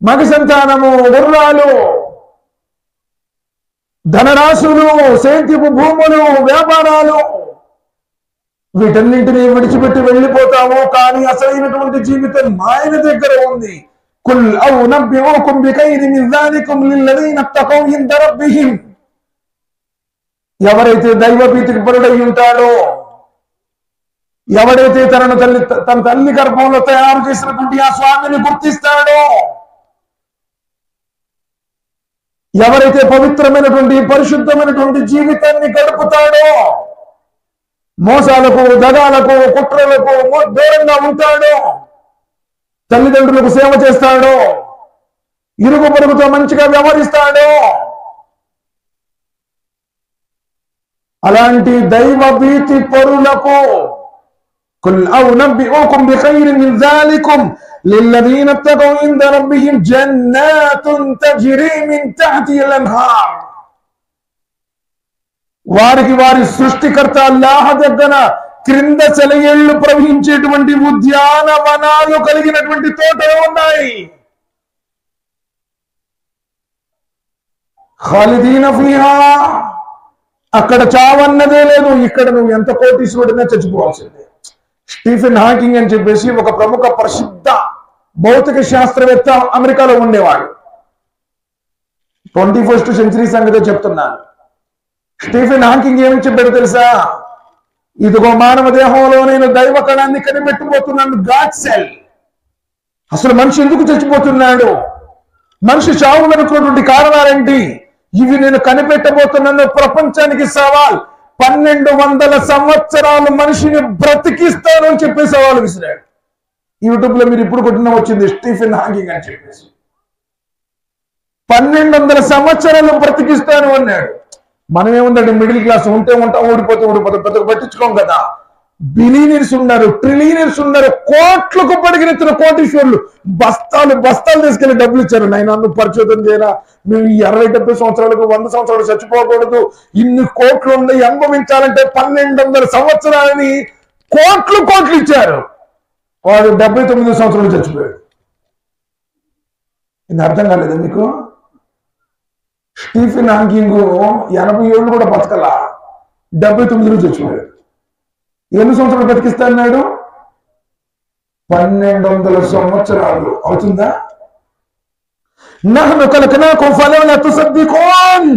మగ సంతానము, గుర్రాలు, ధనరాశులు, సేద్యపు భూములు, వ్యాపారాలు, వీటన్నింటినీ విడిచిపెట్టి వెళ్ళిపోతాము. కానీ అసలైనటువంటి జీవితం ఆయన దగ్గర ఉంది. కుల్ అవునబ్బిఉకుం బిఖైరిన్ మిన్ జాలికుం లిల్లదీన తఖౌ ఇంద రబ్బిహిం. ఎవరైతే దైవభీతికి పరుడై ఉంటాడో, ఎవడైతే తన తల్లి గర్భంలో తయారు చేసినటువంటి ఆ స్వామిని గుర్తిస్తాడో, ఎవరైతే పవిత్రమైనటువంటి పరిశుద్ధమైనటువంటి జీవితాన్ని గడుపుతాడో, మోసాలకు, దగాలకు, కుట్రలకు దూరంగా ఉంటాడో, తల్లిదండ్రులకు సేవ చేస్తాడో, ఇరుగు పొరుగుతో మంచిగా వ్యవహరిస్తాడో, అలాంటి దైవ భీతి పరులకు కుల్ ఔనబ్బిఉకుం బిఖైరిన్ మిన్ జాలికుం లిల్లదీన ఇత్తఖౌ ఇంద రబ్బిహిం జన్నాతున్ తజ్రీ మిన్ తహ్తిహల్ అన్హార్. వారికి వారి సృష్టికర్త అల్లాహ్ దగ్గర క్రింద సెలయేళ్లు ప్రవహించేటువంటి ఉద్యానవనాలు కలిగినటువంటి తోటలు ఉన్నాయి. ఖాలిదీన ఫీహా, అక్కడ చావన్నదే లేదు. ఇక్కడ నువ్వు ఎంత కోటీశ్వరుడినా చచ్చిపోవాల్సిందే. స్టీఫెన్ హాకింగ్ అని చెప్పేసి ఒక ప్రముఖ ప్రసిద్ధ భౌతిక శాస్త్రవేత్త అమెరికాలో ఉండేవాడు. 21st సెంచరీ సంగతే చెప్తున్నాను. స్టీఫెన్ హాకింగ్ ఏమని చెప్పాడు తెలుసా? ఇదిగో మానవ దేహంలో నేను దైవ కణాన్ని కనిపెట్టబోతున్నాను, గాడ్ సెల్. అసలు మనిషి ఎందుకు చచ్చిపోతున్నాడు, మనిషి చావు వెనుకున్నటువంటి కారణాలేంటి, ఇవి నేను కనిపెట్టబోతున్నాను. ప్రపంచానికి సవాల్. 1200 సంవత్సరాలు మనిషిని బ్రతికిస్తాను అని చెప్పి సవాల్ విసిరాడు. యూట్యూబ్ లో మీరు ఇప్పుడు కొట్టిన వచ్చింది స్టీఫెన్ హాకింగ్ అని చెప్పేసి. 1200 సంవత్సరాలు బ్రతికిస్తాను అన్నాడు. మనం ఏముందంటే మిడిల్ క్లాస్, ఉంటే ఉంటాం, ఊడిపోతే పెద్ద పట్టించుకోం కదా. బిలియనర్స్ ఉన్నారు, ట్రిలియనర్స్ ఉన్నారు, కోట్లకు పడిగిన కోటీశ్వరులు బస్తాలు తీసుకెళ్లి డబ్బులు ఇచ్చారు. నన్ను పరిశోధన చేయరా, మేము 60-70 సంవత్సరాలకు 100 సంవత్సరాలు చచ్చిపోకూడదు, ఇన్ని కోట్లు ఉన్నాయి, అనుభవించాలంటే 1200 సంవత్సరాలని కోట్లు ఇచ్చారు. వాడు 79 సంవత్సరాలు చచ్చిపోయాడు. ఇది అర్థం కాలేదా మీకు? స్టీఫెన్ హాకింగ్ 80 ఏళ్ళు కూడా బతకల, 79లో చచ్చిపోయాడు. ఎన్ని సంవత్సరాలు బతికిస్తా అన్నాడు? 1200 సంవత్సరాలు అవుతుందా? నహ్ను ఖలఖనాకుం ఫలౌలా తుసద్దిఖూన్.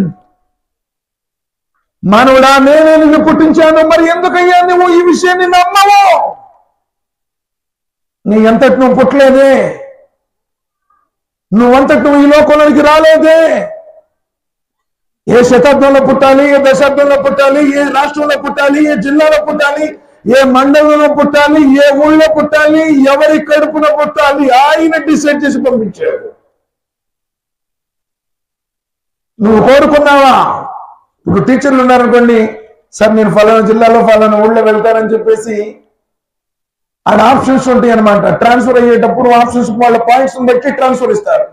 మానవుడా, నేనే నిన్ను పుట్టించాను, మరి ఎందుకయ్యా నువ్వు ఈ విషయాన్ని నమ్మవు? నీ అంతటి నువ్వు పుట్టలేదే, నువ్వంతటి నువ్వు ఈ లోకంలోకి రాలేదే. ఏ శతాబ్దంలో పుట్టాలి, ఏ దశాబ్దంలో పుట్టాలి, ఏ రాష్ట్రంలో పుట్టాలి, ఏ జిల్లాలో పుట్టాలి, ఏ మండలంలో పుట్టాలి, ఏ ఊళ్ళో పుట్టాలి, ఎవరి కడుపున పుట్టాలి, ఆయన డిసైడ్ చేసి పంపించాడు. నువ్వు కోరుకున్నావా? ఇప్పుడు టీచర్లు ఉన్నారనుకోండి, సార్ నేను ఫలానా జిల్లాలో ఫలానా ఊళ్ళో వెళ్తానని చెప్పేసి ఆడ ఆప్షన్స్ ఉంటాయి అనమాట. ట్రాన్స్ఫర్ అయ్యేటప్పుడు ఆప్షన్స్ వాళ్ళ పాయింట్స్ బట్టి ట్రాన్స్ఫర్ ఇస్తారు.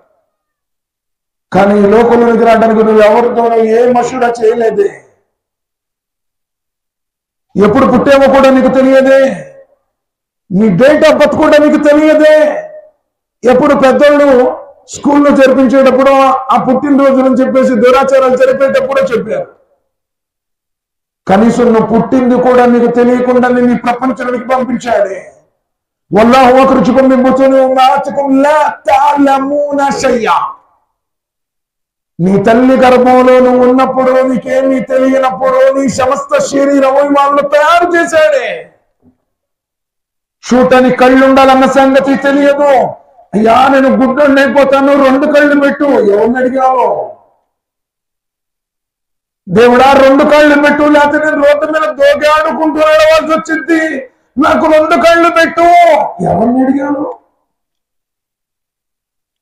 కానీ ఈ లోకంలోకి రావడానికి నువ్వు ఎవరితోనూ ఏ మషూరా చేయలేదే. ఎప్పుడు పుట్టావో కూడా నీకు తెలియదే, నీ డేట్ ఆఫ్ బర్త్ కూడా నీకు తెలియదే. ఎప్పుడు పెద్దోళ్ళు స్కూల్లో జరిపించేటప్పుడు ఆ పుట్టినరోజులని చెప్పేసి దురాచారాలు జరిపేటప్పుడే చెప్పారు. కనీసం నువ్వు పుట్టింది కూడా నీకు తెలియకుండా నీ ప్రపంచానికి పంపించాడే. వల్లాహు అఖ్రజకుం మిన్ బుతూని ఉమ్మహాతికుం లా తఅలమూన షయ్యా. నీ తల్లి గర్భంలో నువ్వు ఉన్నప్పుడు, నీకేమీ తెలియనప్పుడు నీ సమస్త శరీర అవయవాలను తయారు చేశాడే. చూడటానికి కళ్ళు ఉండాలన్న సంగతి తెలియదు. అయ్యా నేను గుడ్డోడిని అయిపోతాను, 2 కళ్ళు పెట్టు. ఎవరిని అడిగావు? దేవుడా 2 కళ్ళు పెట్టు, లేకపోతే నేను రోడ్డు మీద దోగి ఆడుకుంటూ నడవాల్సి వచ్చింది, నాకు 2 కళ్ళు పెట్టు. ఎవరిని అడిగాను?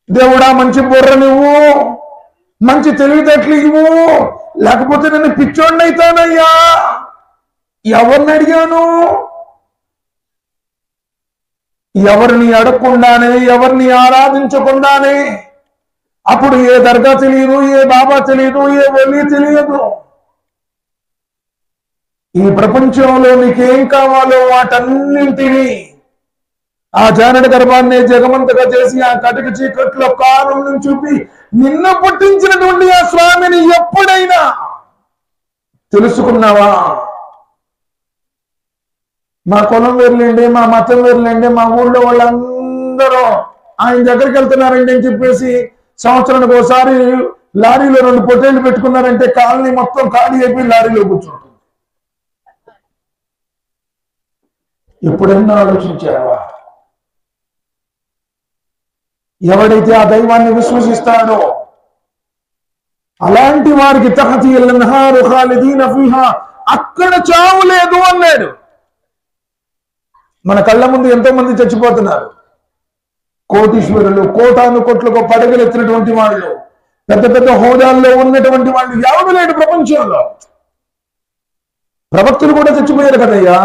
దేవుడా మంచి బుర్ర నువ్వు, మంచి తెలివితేటలు ఇవ్వు, లేకపోతే నేను పిచ్చోడిని అవుతానయ్యా. ఎవరిని అడిగాను? ఎవరిని అడగకుండానే, ఎవరిని ఆరాధించకుండానే. అప్పుడు ఏ దర్గా తెలియదు, ఏ బాబా తెలియదు, ఏ వలి తెలియదు. ఈ ప్రపంచంలో నీకేం కావాలో వాటన్నింటినీ ఆ జానడి గర్భాన్ని జగమంతగా చేసి ఆ కటిక చీకట్లో కారణం చూపి నిన్ను పుట్టించినటువంటి ఆ స్వామిని ఎప్పుడైనా తెలుసుకున్నావా? మా కులం వేర్లేండి, మా మతం వేర్లేండి, మా ఊళ్ళో వాళ్ళందరూ ఆయన దగ్గరికి వెళ్తున్నారండి అని చెప్పేసి సంవత్సరానికి ఒకసారి లారీలో 2 పొట్టేళ్లు పెట్టుకున్నారంటే కాలనీ మొత్తం ఖాళీ అయిపోయి లారీలో కూర్చుంటుంది. ఎప్పుడైనా ఆలోచించావా? ఎవడైతే ఆ దైవాన్ని విశ్వసిస్తాడో అలాంటి వారికి తహ్తిహల్ అన్హారు ఖాలిదీన ఫీహా, అక్కడ చావు లేదు అన్నాడు. మన కళ్ళ ముందు ఎంతో మంది చచ్చిపోతున్నారు. కోటీశ్వరులు, కోటాను కోట్లకు పడగలెత్తినటువంటి వాళ్ళు, పెద్ద పెద్ద హోదాల్లో ఉన్నటువంటి వాళ్ళు ఎవరు లేడు ప్రపంచంలో. ప్రవక్తలు కూడా చచ్చిపోయారు కదయ్యా.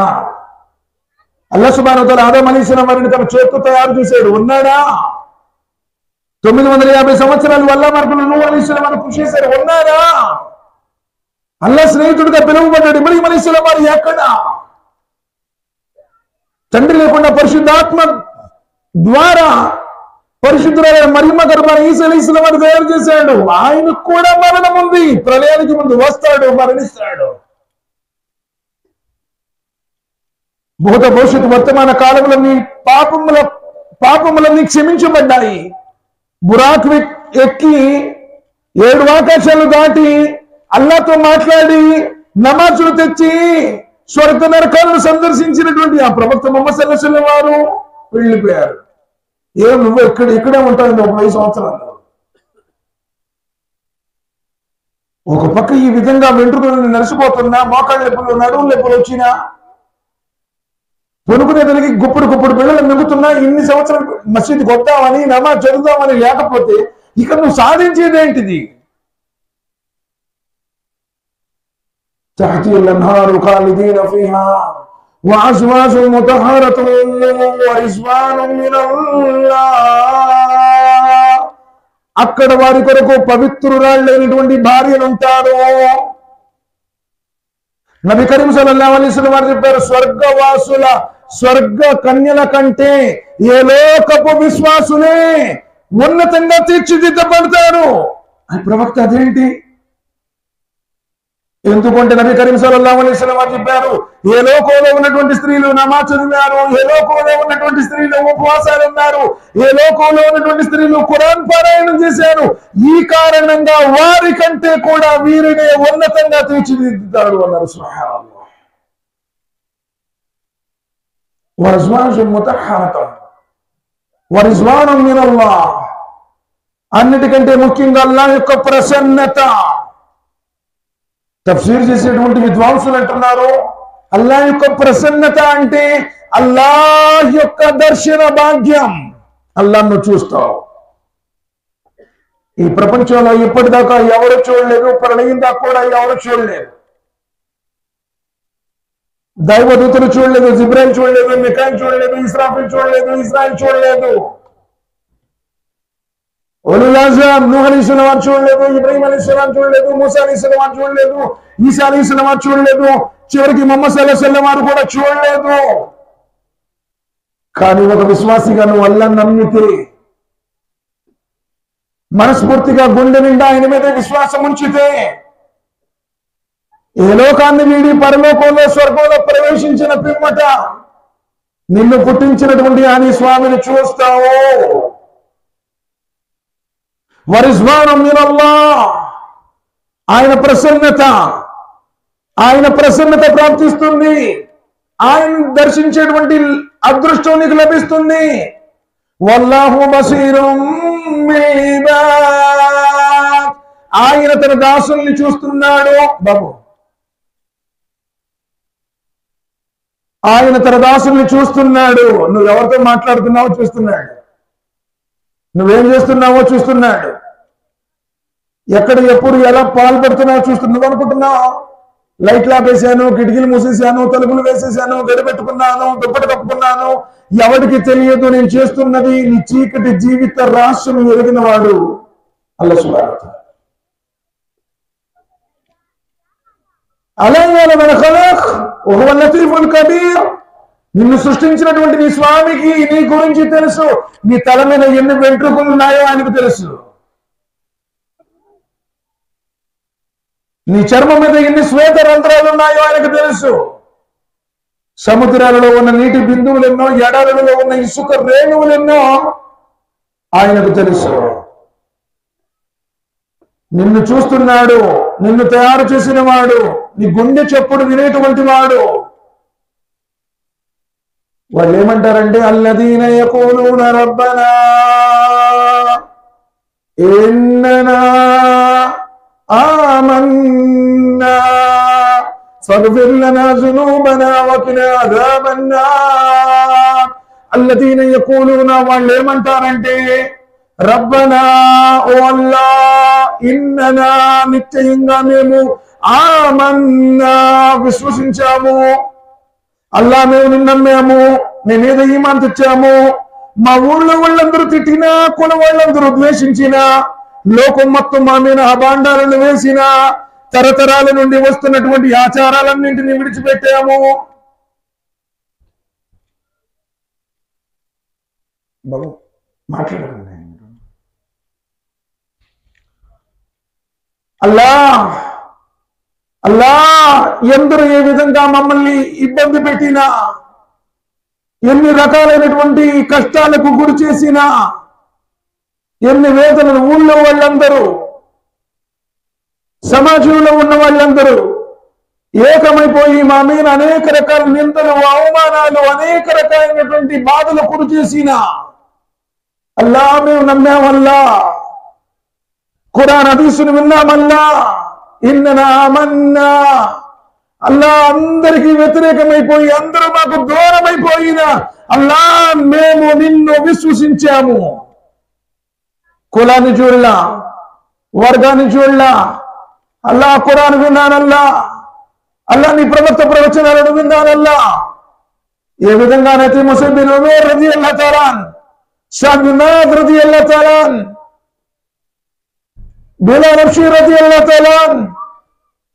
అల్లాహ్ సుబ్హానహు వ తఆలా ఆదం అలైహిస్సలాం వారిని తన చేతితో తయారు చేశాడు, ఉన్నాడా? 950 సంవత్సరాలు వల్ల మార్పులు నూహ్ అలైహిస్సలాం వారు కృషి చేశారు, ఉన్నాడా? అల్లాహ్ స్నేహితుడిగా పిలువబడ్డాడు ఇబ్రాహీం అలైహిస్సలాం వారు ఎక్కడ? తండ్రి లేకుండా పరిశుద్ధాత్మ ద్వారా పరిశుద్ధులైన మరియమ్మ గర్భాన్ని ఈసా అలైహిస్సలాం వారు తయారు చేశాడు. ఆయనకు కూడా మరణం ఉంది, ప్రళయానికి ముందు వస్తాడు, మరణిస్తాడు. భూత భవిష్యత్తు వర్తమాన కాలములన్నీ పాపములన్నీ క్షమించబడ్డాయి. బురాక్ ఎక్కి 7 ఆకాశాలు దాటి అల్లాహ్తో మాట్లాడి నమాజులు తెచ్చి స్వర్గ నరకాలను సందర్శించినటువంటి ఆ ప్రవక్త ముహమ్మద్ సల్లల్లాహు అలైహి వసల్లం వారు వెళ్ళిపోయారు. నువ్వు ఇక్కడే ఉంటావు 30 సంవత్సరాలు. ఒక పక్క ఈ విధంగా వెంట్రుకలు నడిచిపోతున్నా, మోకాళ్ళ నొప్పులు, నడుము నొప్పులు వచ్చినా, పొనుకునేదానికి గుప్పుడు పిల్లలు మిగుతున్నా, ఇన్ని సంవత్సరాలు మసీదుకి వద్దామని నమాజ్ చదువుదామని లేకపోతే ఇక నువ్వు సాధించేది ఏంటిది? తహతీల్ అన్హారు ఖాలిదీన ఫీహా వఅజ్వాజు ముతహహరతున్ వరిజ్వానున్ మినల్లాహ్. అక్కడ వారి కొరకు పవిత్రురాళ్ళైనటువంటి భార్యలు ఉంటారు. నబీ కరీం సల్లల్లాహు అలైహి వసల్లం వారు చెప్పారు, స్వర్గవాసుల స్వర్గ కన్యల కంటే ఏ లోకపు విశ్వాసులే ఉన్నతంగా తీర్చిదిద్దబడతారు. అని ప్రవక్త అదేంటి? ఎందుకంటే నబీ కరీం సల్లల్లాహు అలైహి వసల్లం వారు చెప్పారు, ఏ లోకంలో ఉన్నటువంటి స్త్రీలు నమాజ్ చదివారు, ఏ లోకంలో ఉన్నటువంటి స్త్రీలు ఉపవాసాలు ఉన్నారు, ఏ లోకంలో ఉన్నటువంటి స్త్రీలు ఖురాన్ పారాయణం చేశారు, ఈ కారణంగా వారి కంటే కూడా వీరినే ఉన్నతంగా తీర్చిదిద్దుతాడు అన్నారు. సుబ్హానల్లాహ్. వజ్వాజు ముతహహరతున్ వరిజ్వానున్ మినల్లాహ్. అన్నిటికంటే ముఖ్యంగా అల్లాహ్ యొక్క ప్రసన్నత. తఫ్సీర్ చేసేటువంటి విద్వాంసులు అంటున్నారు, అల్లాహ్ యొక్క ప్రసన్నత అంటే అల్లాహ్ యొక్క దర్శన భాగ్యం. అల్లాహ్ను చూస్తావు. ఈ ప్రపంచంలో ఇప్పటిదాకా ఎవరు చూడలేదు, ప్రళయం దాకా కూడా ఎవరు చూడలేదు. దైవదూతలు చూడలేదు, జిబ్రాయిల్ చూడలేదు, మికాయిల్ చూడలేదు, ఇస్రాఫీల్ చూడలేదు, ఇజ్రాయిల్ చూడలేదు, ఉలుల్ అజ్మ్ నూహ్ అలైహిస్సలాం వారు చూడలేదు, ఇబ్రాహీం అలైహిస్సలాం చూడలేదు, మూసా అలైహిస్సలాం వారు చూడలేదు, ఈసా అలైహిస్సలాం వారు చూడలేదు, చివరికి ముహమ్మద్ సల్లల్లాహు అలైహి వసల్లం వారు కూడా చూడలేదు. కానీ ఒక విశ్వాసిగా నువ్వు అల్లాహ్ను నమ్మితే, మనస్ఫూర్తిగా గుండె నిండా ఆయన మీద విశ్వాసం ఉంచితే, ఏ లోకాన్ని వీడి పరలోకంలో స్వర్గంలో ప్రవేశించిన పిమ్మట నిన్ను పుట్టించినటువంటి ఆ నీ స్వామిని చూస్తావు. వరిజ్వానున్ మినల్లాహ్. ఆయన ప్రసన్నత ప్రాప్తిస్తుంది. ఆయన దర్శించేటువంటి అదృష్టం నీకు లభిస్తుంది. వల్లాహు బసీరుం బిల్ ఇబాద్. ఆయన తన దాసుల్ని చూస్తున్నాడు. బాబు, ఆయన తన దాసుల్ని చూస్తున్నాడు. నువ్వు ఎవరితో మాట్లాడుతున్నావో చూస్తున్నాడు, నువ్వేం చేస్తున్నావో చూస్తున్నాడు, ఎక్కడ ఎప్పుడు ఎలా పాల్పడుతున్నావో చూస్తున్నావు. అనుకుంటున్నావు లైట్లు ఆపేశాను, కిటికీలు మూసేశాను, తలుపులు వేసేశాను, గడిపెట్టుకున్నాను, దుప్పటి కప్పుకున్నాను, ఎవరికి తెలియదు నేను చేస్తున్నది. నీ చీకటి జీవిత రహస్యం ఎరిగిన వాడు అల్లాహ్ సుబ్హానహు వ తఆలా. నిన్ను సృష్టించినటువంటి నీ స్వామికి నీ గురించి తెలుసు. నీ తల మీద ఎన్ని వెంట్రుకలు ఉన్నాయో ఆయనకు తెలుసు. నీ చర్మం మీద ఎన్ని శ్వేత రంధ్రాలు ఉన్నాయో ఆయనకు తెలుసు. సముద్రాలలో ఉన్న నీటి బిందువులెన్నో, ఎడారులలో ఉన్న ఇసుక రేణువులెన్నో ఆయనకు తెలుసు. నిన్ను చూస్తున్నాడు, నిన్ను తయారు చేసిన వాడు, నీ గుండె చప్పుడు వినేటువంటి వాడు. వాళ్ళు ఏమంటారంటే, అల్లదీన యఖూలూన రబ్బనా ఇన్ననా ఆమన్నా ఫగ్ఫిర్ లనా జునూబనా వకినా అదాబన్నార్. అల్లదీన యఖూలూన, వాళ్ళు ఏమంటారంటే, రబ్బనా ఓ అల్లా, ఇన్ననా నిశ్చయంగా మేము ఆమన్నా విశ్వసించాము, అల్లా మేము నిన్ను నమ్మాము, నీ మీద ఈమాన్ తెచ్చాము. మా ఊళ్ళో వాళ్ళందరూ తిట్టినా, కుల వాళ్ళందరూ ద్వేషించినా, లోకం మొత్తం మా మీద అభాండాలను వేసిన, తరతరాల నుండి వస్తున్నటువంటి ఆచారాలన్నింటినీ విడిచిపెట్టాము. బాబు మాట్లాడండి. అల్లా అల్లా ఎందరూ ఏ విధంగా మమ్మల్ని ఇబ్బంది పెట్టినా, ఎన్ని రకాలైనటువంటి కష్టాలకు గురి చేసినా, ఎన్ని వేదనలు ఊళ్ళో వాళ్ళందరూ, సమాజంలో ఉన్న వాళ్ళందరూ ఏకమైపోయి మా మీద అనేక రకాల నిందలు, అవమానాలు, అనేక రకాలైనటువంటి బాధలు గురి చేసినా, అల్లా మేము నమ్మామల్లా, ఖురాన్ హదీసును విన్నామల్లా, ఇన్ననా ఆమన్నా, అల్లా అందరికీ వ్యతిరేకమైపోయి అందరూ మాకు దూరమైపోయినా, అల్లా మేము నిన్ను విశ్వసించాము. కులాన్ని చూడలా, వర్గాన్ని చూడలా, అల్లా ఖురాన్ విన్నానల్లా, అల్లా నీ ప్రవచనాలను విన్నానల్లా. ఏ విధంగానైతే ముసైబ్ బిన్ ఉమైర్ రజియల్లాహు తఆలా, సఅద్ బిన్ ముఆద్ రజియల్లాహు తఆలా, బిలాల్ హబ్షీ రజియల్లాహు తఆలా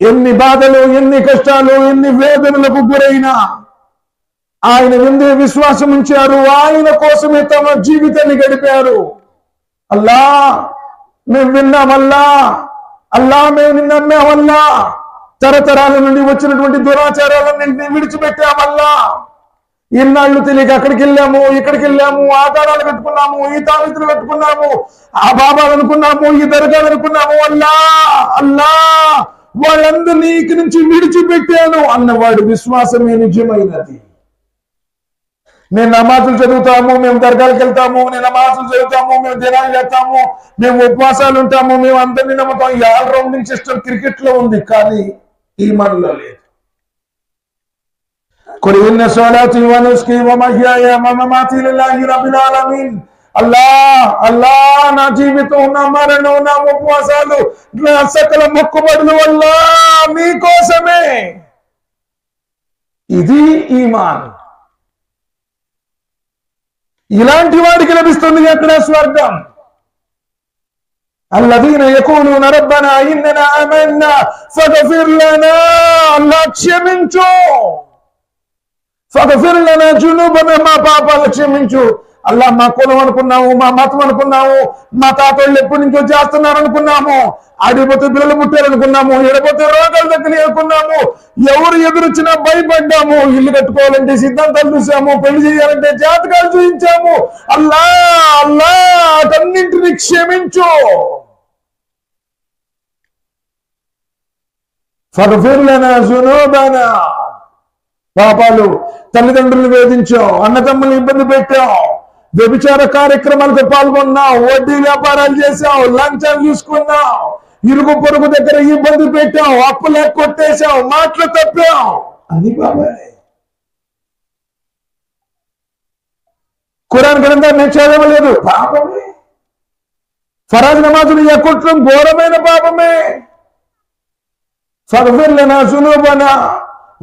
ఎన్ని బాధలు, ఎన్ని కష్టాలు, ఎన్ని వేదనలకు గురైనా ఆయన ముందే విశ్వాసం ఉంచారు, ఆయన కోసమే తమ జీవితాన్ని గడిపారు. అల్లా మేము విన్నామల్లా, అల్లా మేము నిన్ను నమ్మామల్లా, తరతరాల నుండి వచ్చినటువంటి దురాచారాలన్నింటినీ విడిచిపెట్టామల్లా. ఇన్నాళ్ళు తెలియక అక్కడికి వెళ్ళాము, ఇక్కడికి వెళ్ళాము, ఆ దారాలు కట్టుకున్నాము, ఈ తాళితులు కట్టుకున్నాము, ఆ బాబాలు అనుకున్నాము, ఈ దర్గాలు అనుకున్నాము. అల్లా అల్లా వాళ్ళందరినీ ఇక్కడి నుంచి విడిచిపెట్టాను అన్నవాడు విశ్వాసమే నిజమైనది. మేము నమాజులు చదువుతాము, మేము దర్గాలకు వెళ్తాము, నేను నమాజులు చదువుతాము, మేము దినాలు చేస్తాము, మేము ఉపవాసాలు ఉంటాము, మేము అందరినీ నమ్ముతాం. ఈ ఆల్ రౌండింగ్ సిస్టమ్ క్రికెట్ లో ఉంది, కానీ ఈమాన్లో లేదు. قل إن صلاتي ونسكي ومحياي ومماتي لله رب العالمين. అల్లా నా జీవితం, నా మరణం, నా ఉపవాసాలు, నా సకల మొక్కుబడులు వల్ల మీకోసమే. ఇది ఈమాన్. ఇలాంటి వాడికి లభిస్తుంది అక్కడ స్వర్గం. الذين يقولون ربنا إننا آمنا فاغفر لنا, అల్లా క్షమించు, فاغفر لنا ذنوبنا, మా పాపాలు క్షమించు. అల్లా మా కులం అనుకున్నాము, మా మతం అనుకున్నాము, మా తాతోళ్ళు ఎప్పటి నుంచో చేస్తున్నారు అనుకున్నాము, ఆడిపోతే పిల్లలు పుట్టారనుకున్నాము, ఎడపోతే రోగాలు తగ్గినాయి అనుకున్నాము, ఎవరు ఎదురొచ్చినా భయపడ్డాము, ఇల్లు కట్టుకోవాలంటే సిద్ధాంతాలు చూసాము, పెళ్లి చేయాలంటే జాతకాలు చూపించాము. అల్లా అల్లా అటన్నింటినీ క్షమించు. ఫగ్ఫిర్ లనా జునూబనా, పాపాలు, తల్లిదండ్రులు వేధించాం, అన్నతమ్ములు ఇబ్బంది పెట్టాం, వ్యభిచార కార్యక్రమాలకు పాల్గొన్నాం, వడ్డీ వ్యాపారాలు చేశాం, లంచాలు తీసుకున్నాం, ఇరుగు పొరుగు దగ్గర ఇబ్బంది పెట్టాం, అప్పులు కొట్టేశాం, మాటలు తప్పాం. అది బాబాయ్ ఖురాన్ గ్రంథాన్ని చదవలేదు, పాపమే. ఫరాజ్ నమాజులు ఎక్కొట్టడం ఘోరమైన పాపమే. ఫగ్ఫిర్ లనా జునూబనా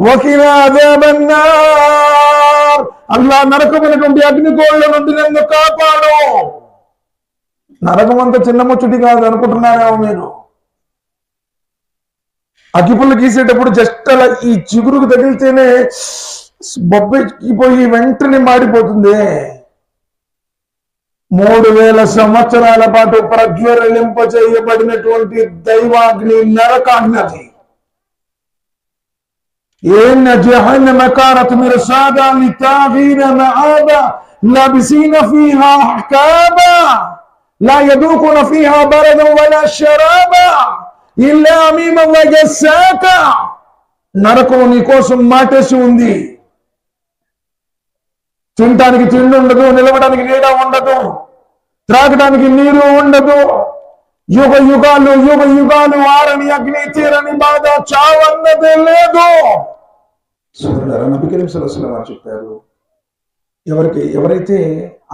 వకినా అదాబన్నార్, అల్లా నరకమైనటువంటి అగ్నిగోళ్ల నుండి నన్ను కాపాడు. నరకం అంత చిన్న ముచ్చుటి కాదు అనుకుంటున్నారేమో మీరు. అగ్గిపుల్లు గీసేటప్పుడు జస్ట్ అలా ఈ చిగురుకు తగిలితేనే బొబ్బెక్కిపోయి వెంటనే మాడిపోతుంది. 3000 సంవత్సరాల పాటు ప్రజ్వలింప చేయబడినటువంటి దైవాగ్ని నరకాగ్ని. إن جهنم كانت مرصادا للطاغين مآبا لابسين فيها أحكاما لا يذوقون فيها بردا ولا شرابا إلا حميما وغساقا. నరకం నీ కోసం మాటేసి ఉంది. తినడానికి తిండి ఉండదు, నిలవడానికి నీడ ఉండదు, త్రాగడానికి నీరు ఉండదు. యుగ యుగాలు ఆరని అగ్ని, తీరని బాధ, చావన్నదే లేదు. సోదరులారా, నబీ కరీం సల్లల్లాహు అలైహి వసల్లం చెప్పారు, ఎవరైతే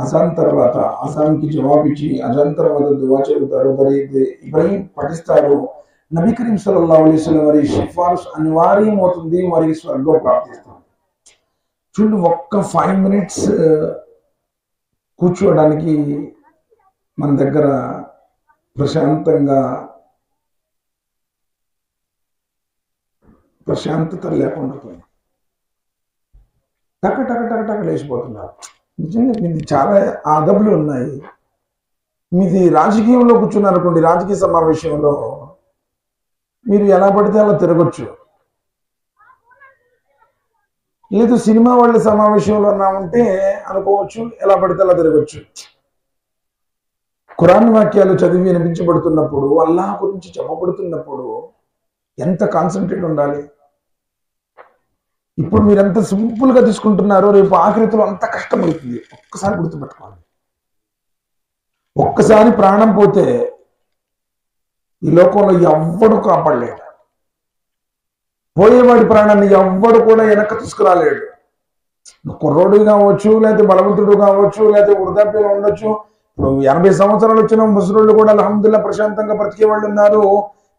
అజాన్ తర్వాత, అజాన్కి జవాబిచ్చి అజాన్ తర్వాత దువా చదువుతారో, మరి ఇబ్రాహీం పఠిస్తారో, నబీ కరీం సల్లల్లాహు అలైహి వసల్లం వారి సిఫారసు అనివార్యం అవుతుంది, వారికి స్వర్గం ప్రాప్తిస్తుంది. చూడండి, ఒక్క 5 minutes కూర్చోవడానికి మన దగ్గర ప్రశాంతత లేకుండా పోయింది. టక టక టక టక లేచిపోతున్నారు. నిజంగా మీది చాలా అదబులు ఉన్నాయి. మీది రాజకీయంలో కూర్చున్నారు అనుకోండి, రాజకీయ సమావేశంలో మీరు ఎలా పడితే అలా తిరగొచ్చు. లేదు సినిమా వాళ్ళ సమావేశంలో ఉంటే అనుకోవచ్చు, ఎలా పడితే అలా తిరగొచ్చు. ఖురాన్ వాక్యాలు చదివి వినిపించబడుతున్నప్పుడు, అల్లాహ్ గురించి చెప్పబడుతున్నప్పుడు ఎంత కాన్సన్ట్రేట్ ఉండాలి. ఇప్పుడు మీరు ఎంత సింపుల్ గా తీసుకుంటున్నారో రేపు ఆఖరిలో అంత కష్టమవుతుంది. ఒక్కసారి గుర్తుపెట్టుకోండి. ఒక్కసారి ప్రాణం పోతే ఈ లోకంలో ఎవ్వడు కాపాడలేడు. పోయేవాడి ప్రాణాన్ని ఎవ్వడు కూడా వెనక్కి తీసుకురాలేడు. కుర్రోడు కావచ్చు, లేకపోతే బలవంతుడు కావచ్చు, లేకపోతే వృద్ధాప్యంలో ఉండొచ్చు. ఇప్పుడు 80 సంవత్సరాలు వచ్చిన ముసలోళ్ళు కూడా అల్హమ్దుల్లా ప్రశాంతంగా బ్రతికే వాళ్ళు ఉన్నారు.